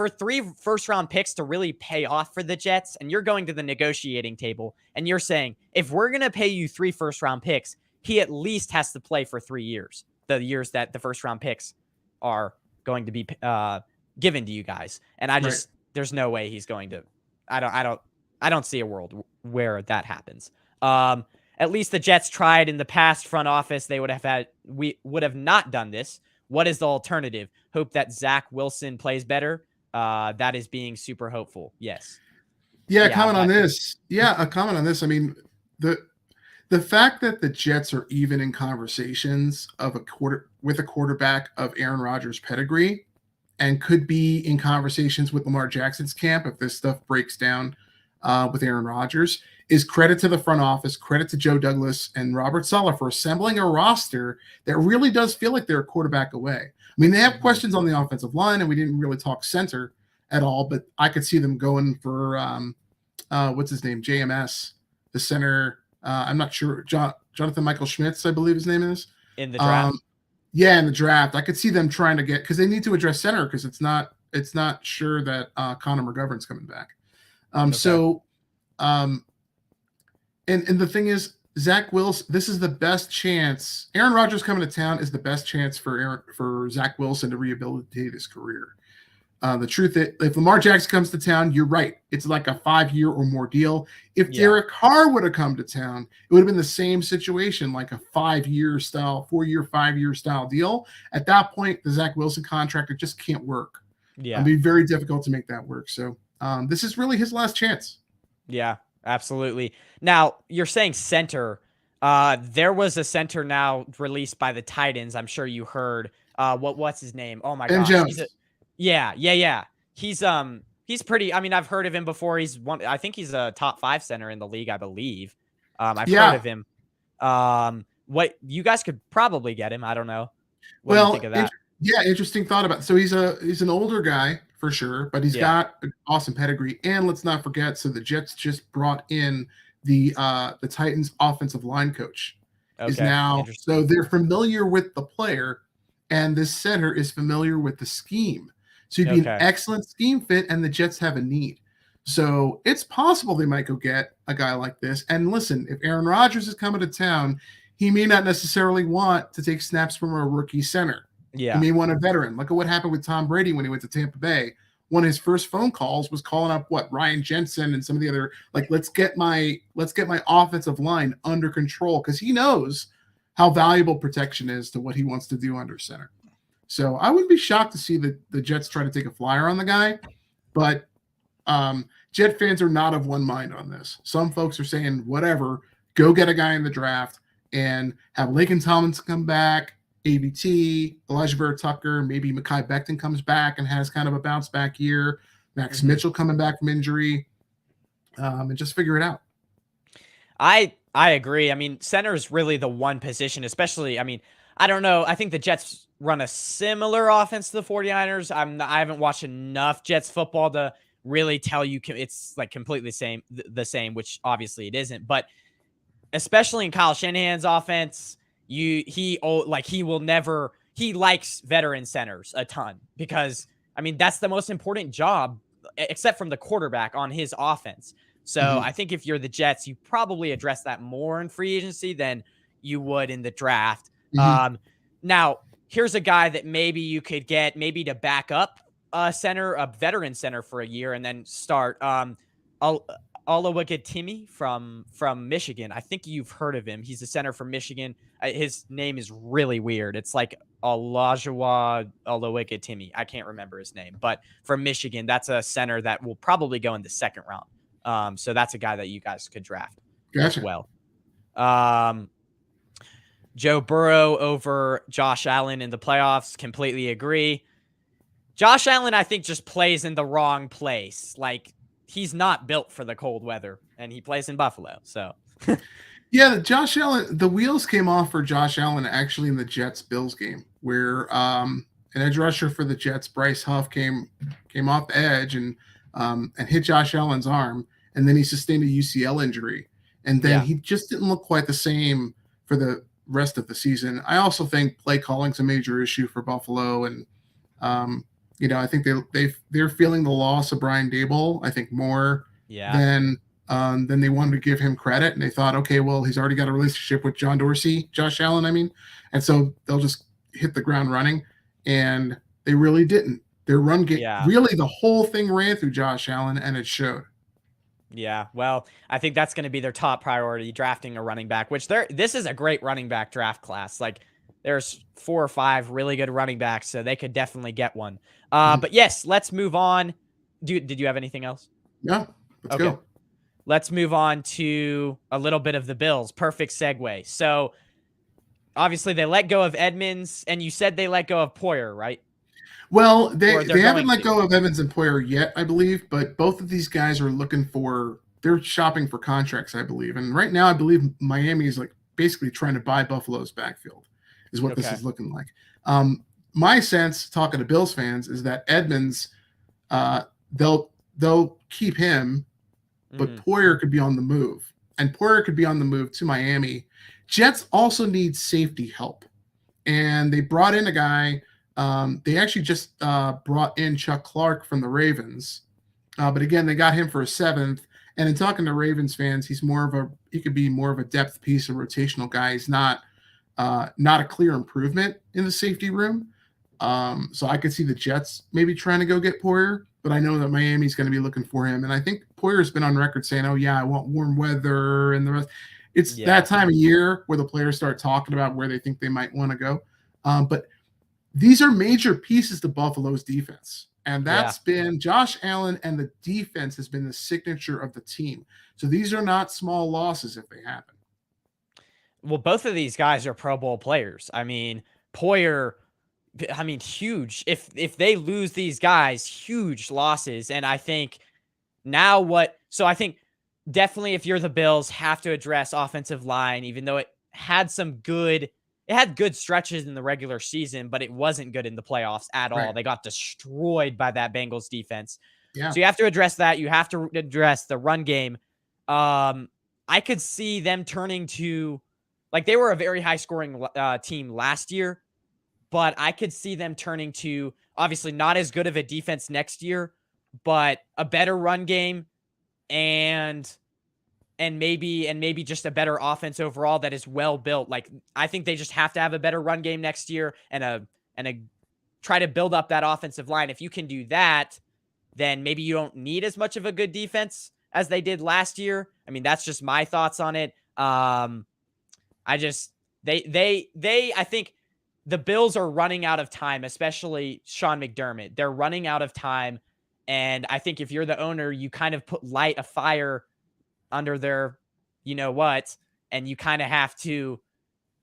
Speaker 1: 3 first-round picks to really pay off for the Jets, and you're going to the negotiating table, and you're saying, if we're going to pay you 3 first-round picks, he at least has to play for 3 years. The years that the first round picks are going to be given to you guys. And
Speaker 2: Right.
Speaker 1: there's no way he's going to. I don't see a world where that happens. At least the Jets tried in the past front office. We would have not done this. What is the alternative? Hope that Zach Wilson plays better. That is being super hopeful. Yes.
Speaker 2: Yeah,
Speaker 1: Yeah.
Speaker 2: comment on this. Yeah, a comment on this. I mean, the fact that the Jets are even in conversations of a quarterback of Aaron Rodgers' pedigree, and could be in conversations with Lamar Jackson's camp if this stuff breaks down with Aaron Rodgers, is credit to the front office, credit to Joe Douglas and Robert Saleh for assembling a roster that really does feel like they're a quarterback away. I mean, they have questions on the offensive line, and we didn't really talk center at all, but I could see them going for what's his name, JMS, the center. I'm not sure, Jonathan Michael Schmitz, I believe his name is.
Speaker 1: In the draft.
Speaker 2: Yeah, in the draft, I could see them trying to get, because they need to address center, because it's not sure that Connor McGovern's coming back. Okay. So, and the thing is, Zach Wilson, this is the best chance. Aaron Rodgers coming to town is the best chance for Zach Wilson to rehabilitate his career. The truth is, if Lamar Jackson comes to town, you're right. It's like a 5-year or more deal. If Derek Carr would have come to town, it would have been the same situation, like a 4-year, 5-year style deal. At that point, the Zach Wilson contract, it just can't work. Yeah. It'd be very difficult to make that work. So this is really his last chance.
Speaker 1: Yeah, absolutely. Now, you're saying center. There was a center now released by the Titans. I'm sure you heard. What's his name? Oh my gosh.
Speaker 2: Jones.
Speaker 1: Yeah. He's pretty. I mean, I've heard of him before. I think he's a top 5 center in the league, I believe. I've heard of him. What you guys could probably get him. I don't know. What do you think of that?
Speaker 2: Interesting thought about it. So he's an older guy for sure, but he's got an awesome pedigree. And let's not forget, so the Jets just brought in the Titans offensive line coach. Okay. Is now, so they're familiar with the player, and this center is familiar with the scheme. So he'd be an excellent scheme fit, and the Jets have a need. So it's possible they might go get a guy like this. And listen, if Aaron Rodgers is coming to town, he may not necessarily want to take snaps from a rookie center. Yeah. He may want a veteran. Look at what happened with Tom Brady when he went to Tampa Bay. One of his first phone calls was calling up Ryan Jensen and some of the other, like, let's get my offensive line under control, because he knows how valuable protection is to what he wants to do under center. So I wouldn't be shocked to see the Jets try to take a flyer on the guy, but Jet fans are not of one mind on this. Some folks are saying, whatever, go get a guy in the draft and have Laken Tomlinson come back, AVT, Elijah Vera-Tucker, maybe Mekhi Becton comes back and has kind of a bounce back year, Max Mitchell coming back from injury, and just figure it out.
Speaker 1: I agree. I mean, center is really the one position, especially, I mean, I don't know. I think the Jets run a similar offense to the 49ers. I haven't watched enough Jets football to really tell you it's like completely the same, which obviously it isn't. But especially in Kyle Shanahan's offense, he likes veteran centers a ton, because I mean, that's the most important job, except from the quarterback, on his offense. So I think if you're the Jets, you probably address that more in free agency than you would in the draft. Now, here's a guy that maybe you could get maybe to back up a veteran center for a year, and then start Oluwagatimi from Michigan. I think you've heard of him. He's a center from Michigan. His name is really weird. It's like Olajuwon Oluwagatimi. I can't remember his name, but from Michigan, that's a center that will probably go in the second round. So that's a guy that you guys could draft as well. Joe Burrow over Josh Allen in the playoffs. Completely agree. Josh Allen, I think, just plays in the wrong place. Like, he's not built for the cold weather, and he plays in Buffalo. So,
Speaker 2: yeah, Josh Allen, the wheels came off for Josh Allen actually in the Jets-Bills game, where an edge rusher for the Jets, Bryce Huff, came off the edge and hit Josh Allen's arm, and then he sustained a UCL injury, and then he just didn't look quite the same for the rest of the season. I also think play calling's a major issue for Buffalo, and I think they're feeling the loss of Brian Daboll, I think, more than they wanted to give him credit. And they thought, okay, well, he's already got a relationship with Josh Allen, I mean, and so they'll just hit the ground running. and they really didn't. Their run game,
Speaker 1: Yeah.
Speaker 2: really, the whole thing ran through Josh Allen, and it showed.
Speaker 1: Yeah, well, I think that's going to be their top priority, drafting a running back, which this is a great running back draft class. Like, there's 4 or 5 really good running backs, so they could definitely get one. But yes, let's move on. Did you have anything else?
Speaker 2: Yeah, let's
Speaker 1: Okay.
Speaker 2: go.
Speaker 1: Let's move on to a little bit of the Bills. Perfect segue. So, obviously, they let go of Edmonds, and you said they let go of Poyer, right?
Speaker 2: Well,
Speaker 1: Or they're
Speaker 2: they haven't
Speaker 1: going
Speaker 2: let
Speaker 1: to.
Speaker 2: go of Evans and Poyer yet, I believe, but both of these guys are looking for they're shopping for contracts, I believe. And right now I believe Miami is like basically trying to buy Buffalo's backfield is what this
Speaker 1: Okay.
Speaker 2: is looking like. My sense, talking to Bills fans, is that Edmonds they'll keep him, but Poyer could be on the move. And Poyer could be on the move to Miami. Jets also need safety help. And they brought in a guy. They actually just brought in Chuck Clark from the Ravens. But again, they got him for a 7th. And in talking to Ravens fans, he could be more of a depth piece, a rotational guy. He's not a clear improvement in the safety room. So I could see the Jets maybe trying to go get Poyer, but I know that Miami's going to be looking for him. And I think Poyer's been on record saying, "Oh yeah, I want warm weather and the rest." It's that time of year where the players start talking about where they think they might want to go. But these are major pieces to Buffalo's defense. And that's been Josh Allen, and the defense has been the signature of the team. So these are not small losses if they happen.
Speaker 1: Well, both of these guys are Pro Bowl players. I mean, Poyer, huge. If they lose these guys, huge losses. And I think I think definitely if you're the Bills, have to address offensive line, even though it had good stretches in the regular season, but it wasn't good in the playoffs at all.
Speaker 2: Right.
Speaker 1: They got destroyed by that Bengals defense.
Speaker 2: Yeah.
Speaker 1: So you have to address that. You have to address the run game. I could see them turning to, like, they were a very high scoring team last year, but I could see them turning to, obviously not as good of a defense next year, but a better run game and maybe just a better offense overall that is well built. Like, I think they just have to have a better run game next year and try to build up that offensive line. If you can do that, then maybe you don't need as much of a good defense as they did last year. I mean, that's just my thoughts on it. I think the Bills are running out of time, especially Sean McDermott. They're running out of time. And I think if you're the owner, you kind of light a fire under their, and you kind of have to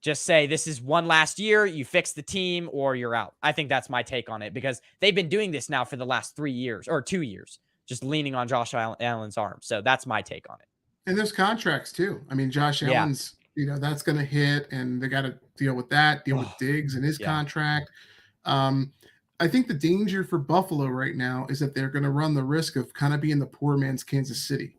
Speaker 1: just say, this is one last year, you fix the team or you're out. I think that's my take on it, because they've been doing this now for the last 3 years or 2 years, just leaning on Josh Allen's arm. So that's my take on it.
Speaker 2: And there's contracts too. I mean, Josh Allen's, that's going to hit, and they got to deal with that, deal with Diggs and his contract. I think the danger for Buffalo right now is that they're going to run the risk of kind of being the poor man's Kansas City.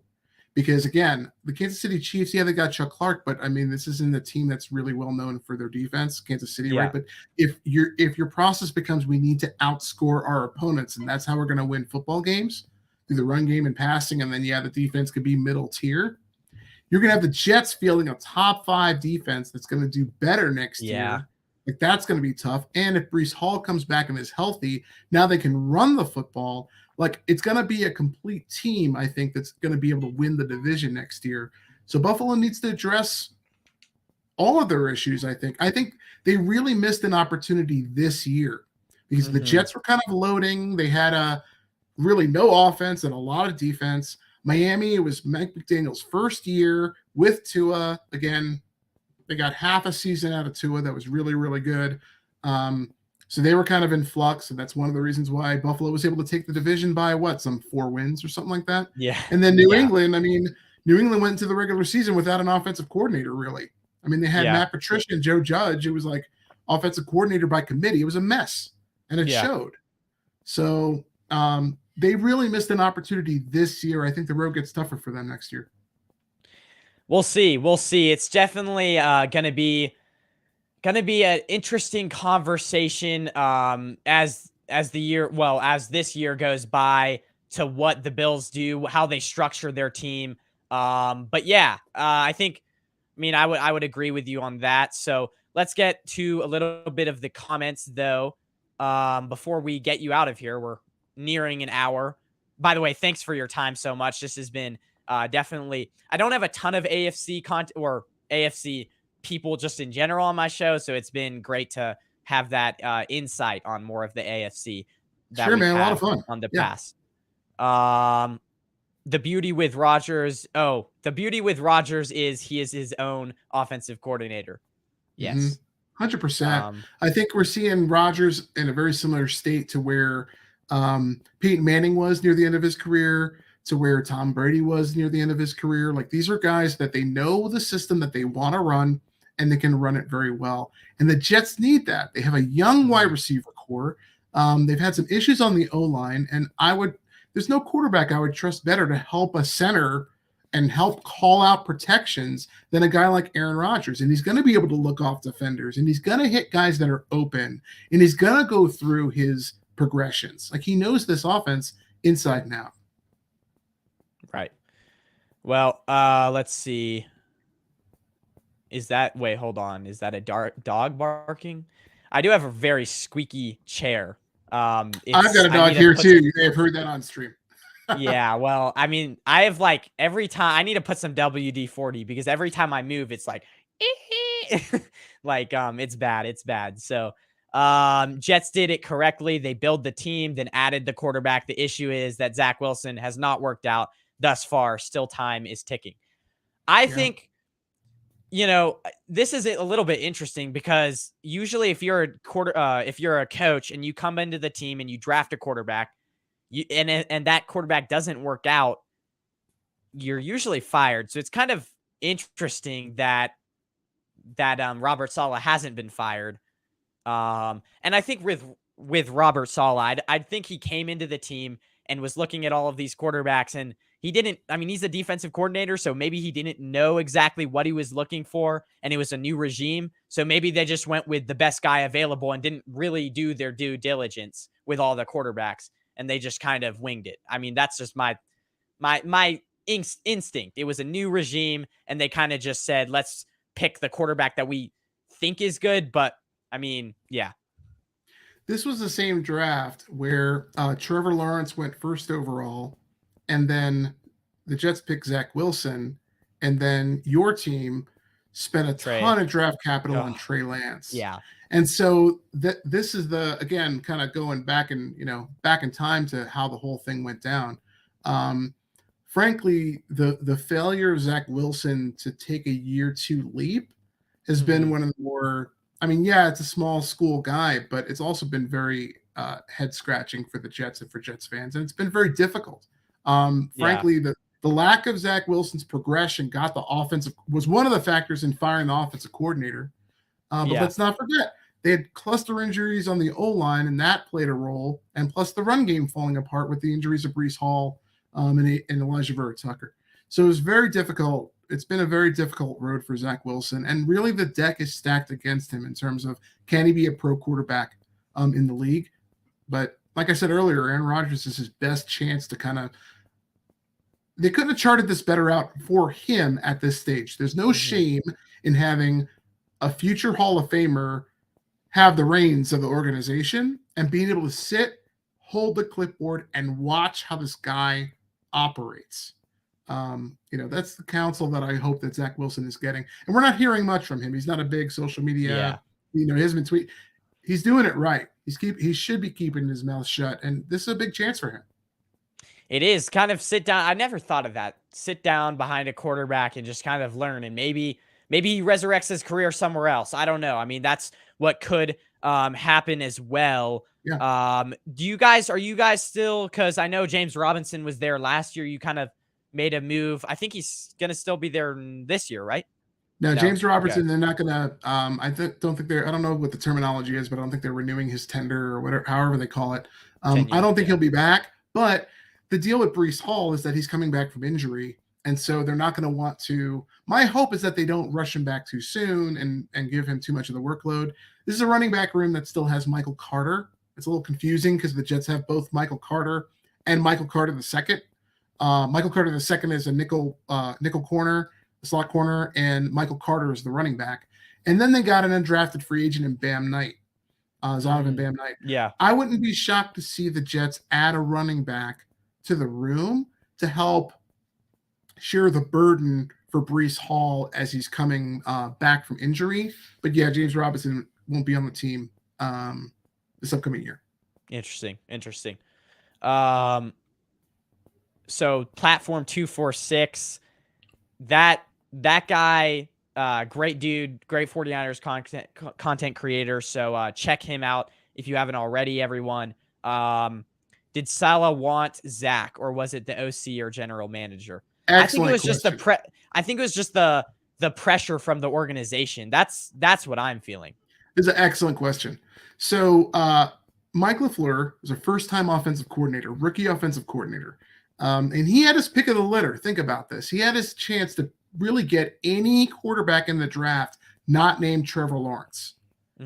Speaker 2: Because again, the Kansas City Chiefs, they got Chuck Clark, but I mean, this isn't a team that's really well known for their defense, Kansas City, right? But if your process becomes, we need to outscore our opponents, and that's how we're going to win football games through the run game and passing, and then the defense could be middle tier. You're going to have the Jets fielding a top 5 defense that's going to do better next year. Like, that's going to be tough. And if Breece Hall comes back and is healthy, now they can run the football. Like, it's going to be a complete team, I think, that's going to be able to win the division next year. So Buffalo needs to address all of their issues, I think. I think they really missed an opportunity this year because the Jets were kind of loading. They had really no offense and a lot of defense. Miami, it was Mike McDaniel's first year with Tua. Again, they got half a season out of Tua that was really, really good. So they were kind of in flux, and that's one of the reasons why Buffalo was able to take the division by some 4 wins or something like that.
Speaker 1: Yeah.
Speaker 2: And then New England went into the regular season without an offensive coordinator, really. I mean, they had Matt Patricia and Joe Judge. It was like offensive coordinator by committee. It was a mess, and it showed. So they really missed an opportunity this year. I think the road gets tougher for them next year.
Speaker 1: We'll see. It's definitely going to be an interesting conversation as this year goes by, to what the Bills do, how they structure their team. But yeah, I would agree with you on that. So let's get to a little bit of the comments though. before we get you out of here. We're nearing an hour. By the way, thanks for your time so much. This has been definitely. I don't have a ton of AFC content or AFC people just in general on my show, so it's been great to have that insight on more of the AFC that
Speaker 2: Sure,
Speaker 1: we've
Speaker 2: man. A lot
Speaker 1: had
Speaker 2: of fun.
Speaker 1: on the
Speaker 2: Yeah.
Speaker 1: past. The beauty with Rodgers. Oh, the beauty with Rodgers is he is his own offensive coordinator. Yes.
Speaker 2: 100%. I think we're seeing Rodgers in a very similar state to where Peyton Manning was near the end of his career, to where Tom Brady was near the end of his career. Like, these are guys that they know the system that they want to run, and they can run it very well. And the Jets need that. They have a young wide receiver core. They've had some issues on the O-line, and there's no quarterback I would trust better to help a center and help call out protections than a guy like Aaron Rodgers. And he's going to be able to look off defenders, and he's going to hit guys that are open, and he's going to go through his progressions. Like, he knows this offense inside and out.
Speaker 1: Right. Well, let's see. Hold on. Is that a dog barking? I do have a very squeaky chair.
Speaker 2: I've got a dog here too. You may have heard that on stream.
Speaker 1: Yeah, well, I mean, I have like every time I need to put some WD-40 because every time I move, it's like, like, it's bad. So, Jets did it correctly. They build the team, then added the quarterback. The issue is that Zach Wilson has not worked out thus far. Still time is ticking. I think, this is a little bit interesting because usually if you're a coach and you come into the team and you draft a quarterback, and that quarterback doesn't work out, you're usually fired. So it's kind of interesting that Robert Saleh hasn't been fired. And I think with Robert Saleh, I think he came into the team and was looking at all of these quarterbacks, and he didn't. I mean, he's a defensive coordinator, so maybe he didn't know exactly what he was looking for, and it was a new regime. So maybe they just went with the best guy available and didn't really do their due diligence with all the quarterbacks, and they just kind of winged it. I mean, that's just my instinct. It was a new regime, and they kind of just said, let's pick the quarterback that we think is good. But I mean, yeah.
Speaker 2: This was the same draft where Trevor Lawrence went first overall, and then the Jets picked Zach Wilson, and then your team spent a ton of draft capital on Trey Lance.
Speaker 1: Yeah.
Speaker 2: And so this is again, kind of going back in time to how the whole thing went down. Frankly, the failure of Zach Wilson to take a year two leap has been one of the more, I mean, yeah, it's a small school guy, but it's also been very head scratching for the Jets and for Jets fans. And it's been very difficult. Frankly, the lack of Zach Wilson's progression was one of the factors in firing the offensive coordinator. But let's not forget, they had cluster injuries on the O-line, and that played a role. And plus the run game falling apart with the injuries of Breece Hall and Elijah Vera-Tucker. So it was very difficult. It's been a very difficult road for Zach Wilson. And really the deck is stacked against him in terms of, can he be a pro quarterback in the league? But like I said earlier, Aaron Rodgers is his best chance to they couldn't have charted this better out for him at this stage. There's no shame in having a future Hall of Famer have the reins of the organization and being able to sit, hold the clipboard, and watch how this guy operates. That's the counsel that I hope that Zach Wilson is getting. And we're not hearing much from him. He's not a big social media, he hasn't been tweet. He's doing it right. He should be keeping his mouth shut. And this is a big chance for him.
Speaker 1: It is kind of sit down. I never thought of that. Sit down behind a quarterback and just kind of learn. And maybe he resurrects his career somewhere else. I don't know. I mean, that's what could happen as well.
Speaker 2: Yeah.
Speaker 1: Are you guys still, because I know James Robinson was there last year. You kind of made a move. I think he's going to still be there this year, right?
Speaker 2: No, James Robertson, they're not going to, I don't know what the terminology is, but I don't think they're renewing his tender or whatever, however they call it. I don't think he'll be back, but the deal with Breece Hall is that he's coming back from injury. And so they're not going to want to, my hope is that they don't rush him back too soon and give him too much of the workload. This is a running back room that still has Michael Carter. It's a little confusing because the Jets have both Michael Carter and Michael Carter II. Michael Carter II is a nickel corner, the slot corner, and Michael Carter is the running back. And then they got an undrafted free agent in Bam Knight. Zonovan Bam Knight.
Speaker 1: Yeah.
Speaker 2: I wouldn't be shocked to see the Jets add a running back to the room to help share the burden for Breece Hall as he's coming back from injury. But yeah, James Robinson won't be on the team this upcoming year.
Speaker 1: Interesting. So platform 246, that guy, great dude, great 49ers content creator. So check him out if you haven't already, everyone. Did Salah want Zach, or was it the OC or general manager?
Speaker 2: Excellent
Speaker 1: I think it was
Speaker 2: question.
Speaker 1: just I think it was just the pressure from the organization. That's what I'm feeling.
Speaker 2: It's an excellent question. So Mike LaFleur was a first-time offensive coordinator, rookie offensive coordinator. And he had his pick of the litter. Think about this. He had his chance to really get any quarterback in the draft not named Trevor Lawrence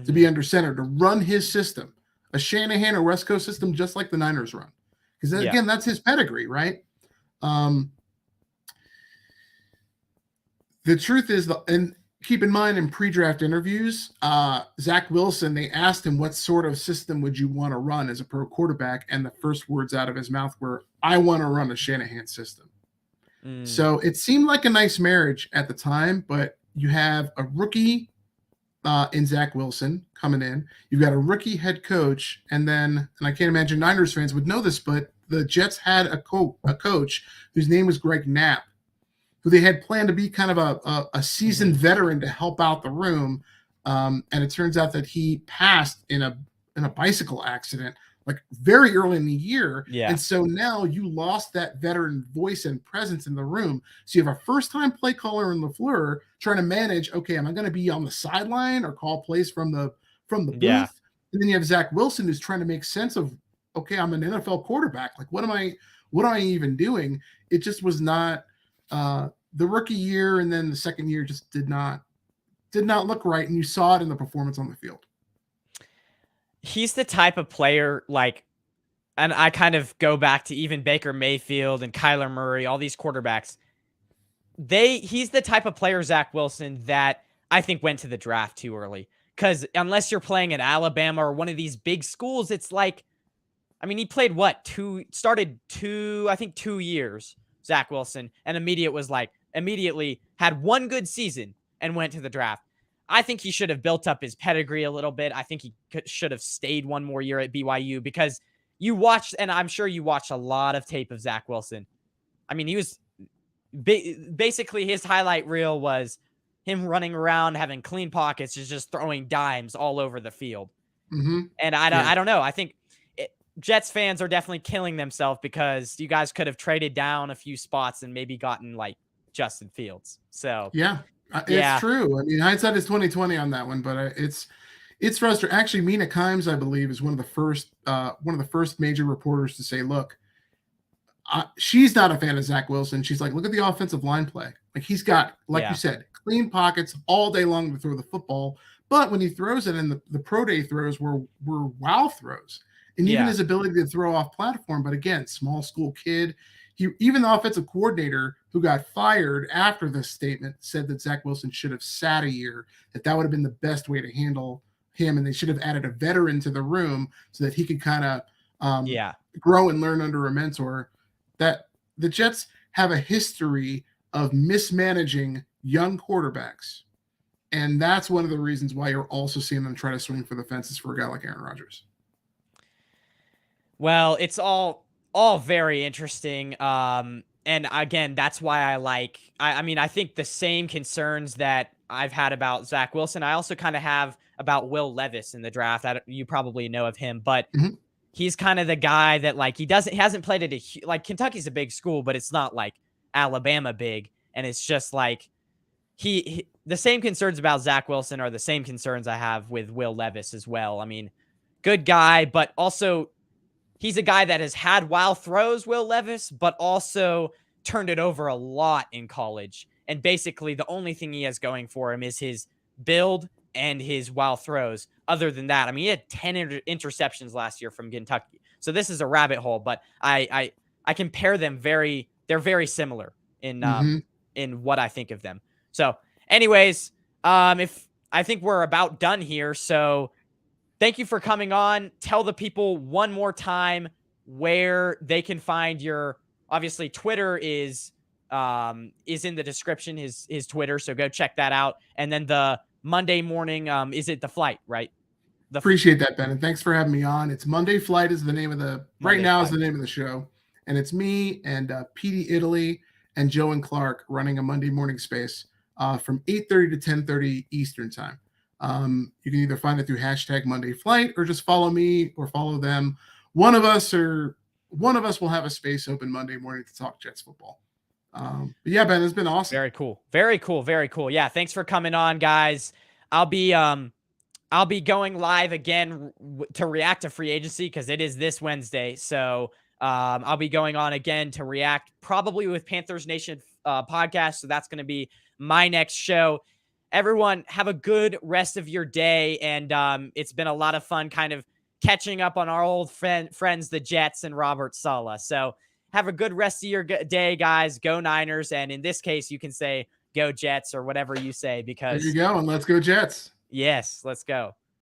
Speaker 2: to be under center, to run his system, a Shanahan or West Coast system, just like the Niners run. Because, again, that's his pedigree, right? The truth is, and keep in mind in pre-draft interviews, Zach Wilson, they asked him what sort of system would you want to run as a pro quarterback, and the first words out of his mouth were, I want to run a Shanahan system. So it seemed like a nice marriage at the time, but you have a rookie in Zach Wilson coming in. You've got a rookie head coach, and I can't imagine Niners fans would know this, but the Jets had a coach whose name was Greg Knapp, who they had planned to be kind of a seasoned veteran to help out the room. And it turns out that he passed in a bicycle accident, like very early in the year.
Speaker 1: Yeah.
Speaker 2: And so now you lost that veteran voice and presence in the room. So you have a first-time play caller in LaFleur trying to manage, okay, am I going to be on the sideline or call plays from the booth?
Speaker 1: Yeah.
Speaker 2: And then you have Zach Wilson who's trying to make sense of, okay, I'm an NFL quarterback. Like, what am I even doing? It just was not the rookie year, and then the second year just did not look right, and you saw it in the performance on the field.
Speaker 1: He's the type of player, like, and I kind of go back to even Baker Mayfield and Kyler Murray, all these quarterbacks. He's the type of player, Zach Wilson, that I think went to the draft too early. Because unless you're playing at Alabama or one of these big schools, it's like, I mean, he played started 2 years, Zach Wilson, and immediately had one good season and went to the draft. I think he should have built up his pedigree a little bit. I think he should have stayed one more year at BYU, because you watched, and I'm sure you watched a lot of tape of Zach Wilson. I mean, he was basically, his highlight reel was him running around, having clean pockets, just throwing dimes all over the field. And I don't know. I think Jets fans are definitely killing themselves because you guys could have traded down a few spots and maybe gotten like Justin Fields. So
Speaker 2: it's true. I mean, hindsight is 20/20 on that one, but it's frustrating. Actually, Mina Kimes, I believe, is one of the first major reporters to say, look, she's not a fan of Zach Wilson. She's like, look at the offensive line play. Like, he's got, like you said, clean pockets all day long to throw the football. But when he throws it, and the pro day throws were wow throws. And even his ability to throw off platform. But again, small school kid. Even the offensive coordinator who got fired after this statement said that Zach Wilson should have sat a year, that would have been the best way to handle him. And they should have added a veteran to the room so that he could kind of grow and learn under a mentor. That the Jets have a history of mismanaging young quarterbacks. And that's one of the reasons why you're also seeing them try to swing for the fences for a guy like Aaron Rodgers.
Speaker 1: Well, it's all very interesting. And again, that's why I mean, I think the same concerns that I've had about Zach Wilson, I also kind of have about Will Levis in the draft. You probably know of him, but he's kind of the guy that, like, he hasn't played at like, Kentucky's a big school, but it's not like Alabama big. And it's just like, the same concerns about Zach Wilson are the same concerns I have with Will Levis as well. I mean, good guy, but also he's a guy that has had wild throws, Will Levis, but also turned it over a lot in college. And basically the only thing he has going for him is his build and his wild throws. Other than that, I mean, he had 10 interceptions last year from Kentucky. So this is a rabbit hole, but I compare them they're very similar in what I think of them. So anyways, if I think we're about done here. So thank you for coming on. Tell the people one more time where they can find your, obviously Twitter is in the description, his Twitter. So go check that out. And then the Monday morning, is it The Flight, right?
Speaker 2: Appreciate that, Ben. And thanks for having me on. It's Monday Flight is the name of right now is the name of the show. And it's me and PD Italy and Joe and Clark running a Monday morning space from 8:30 to 10:30 Eastern time. You can either find it through hashtag Monday Flight or just follow me or follow them. One of us will have a space open Monday morning to talk Jets football. But yeah, Ben, it's been awesome.
Speaker 1: Very cool. Very cool. Very cool. Yeah. Thanks for coming on, guys. I'll be going live again to react to free agency because it is this Wednesday. So I'll be going on again to react probably with Panthers Nation podcast. So that's going to be my next show. Everyone have a good rest of your day. And it's been a lot of fun kind of catching up on our old friends, the Jets and Robert Saleh. So have a good rest of your day, guys. Go Niners. And in this case, you can say go Jets or whatever you say because
Speaker 2: there you go. And let's go Jets.
Speaker 1: Yes, let's go.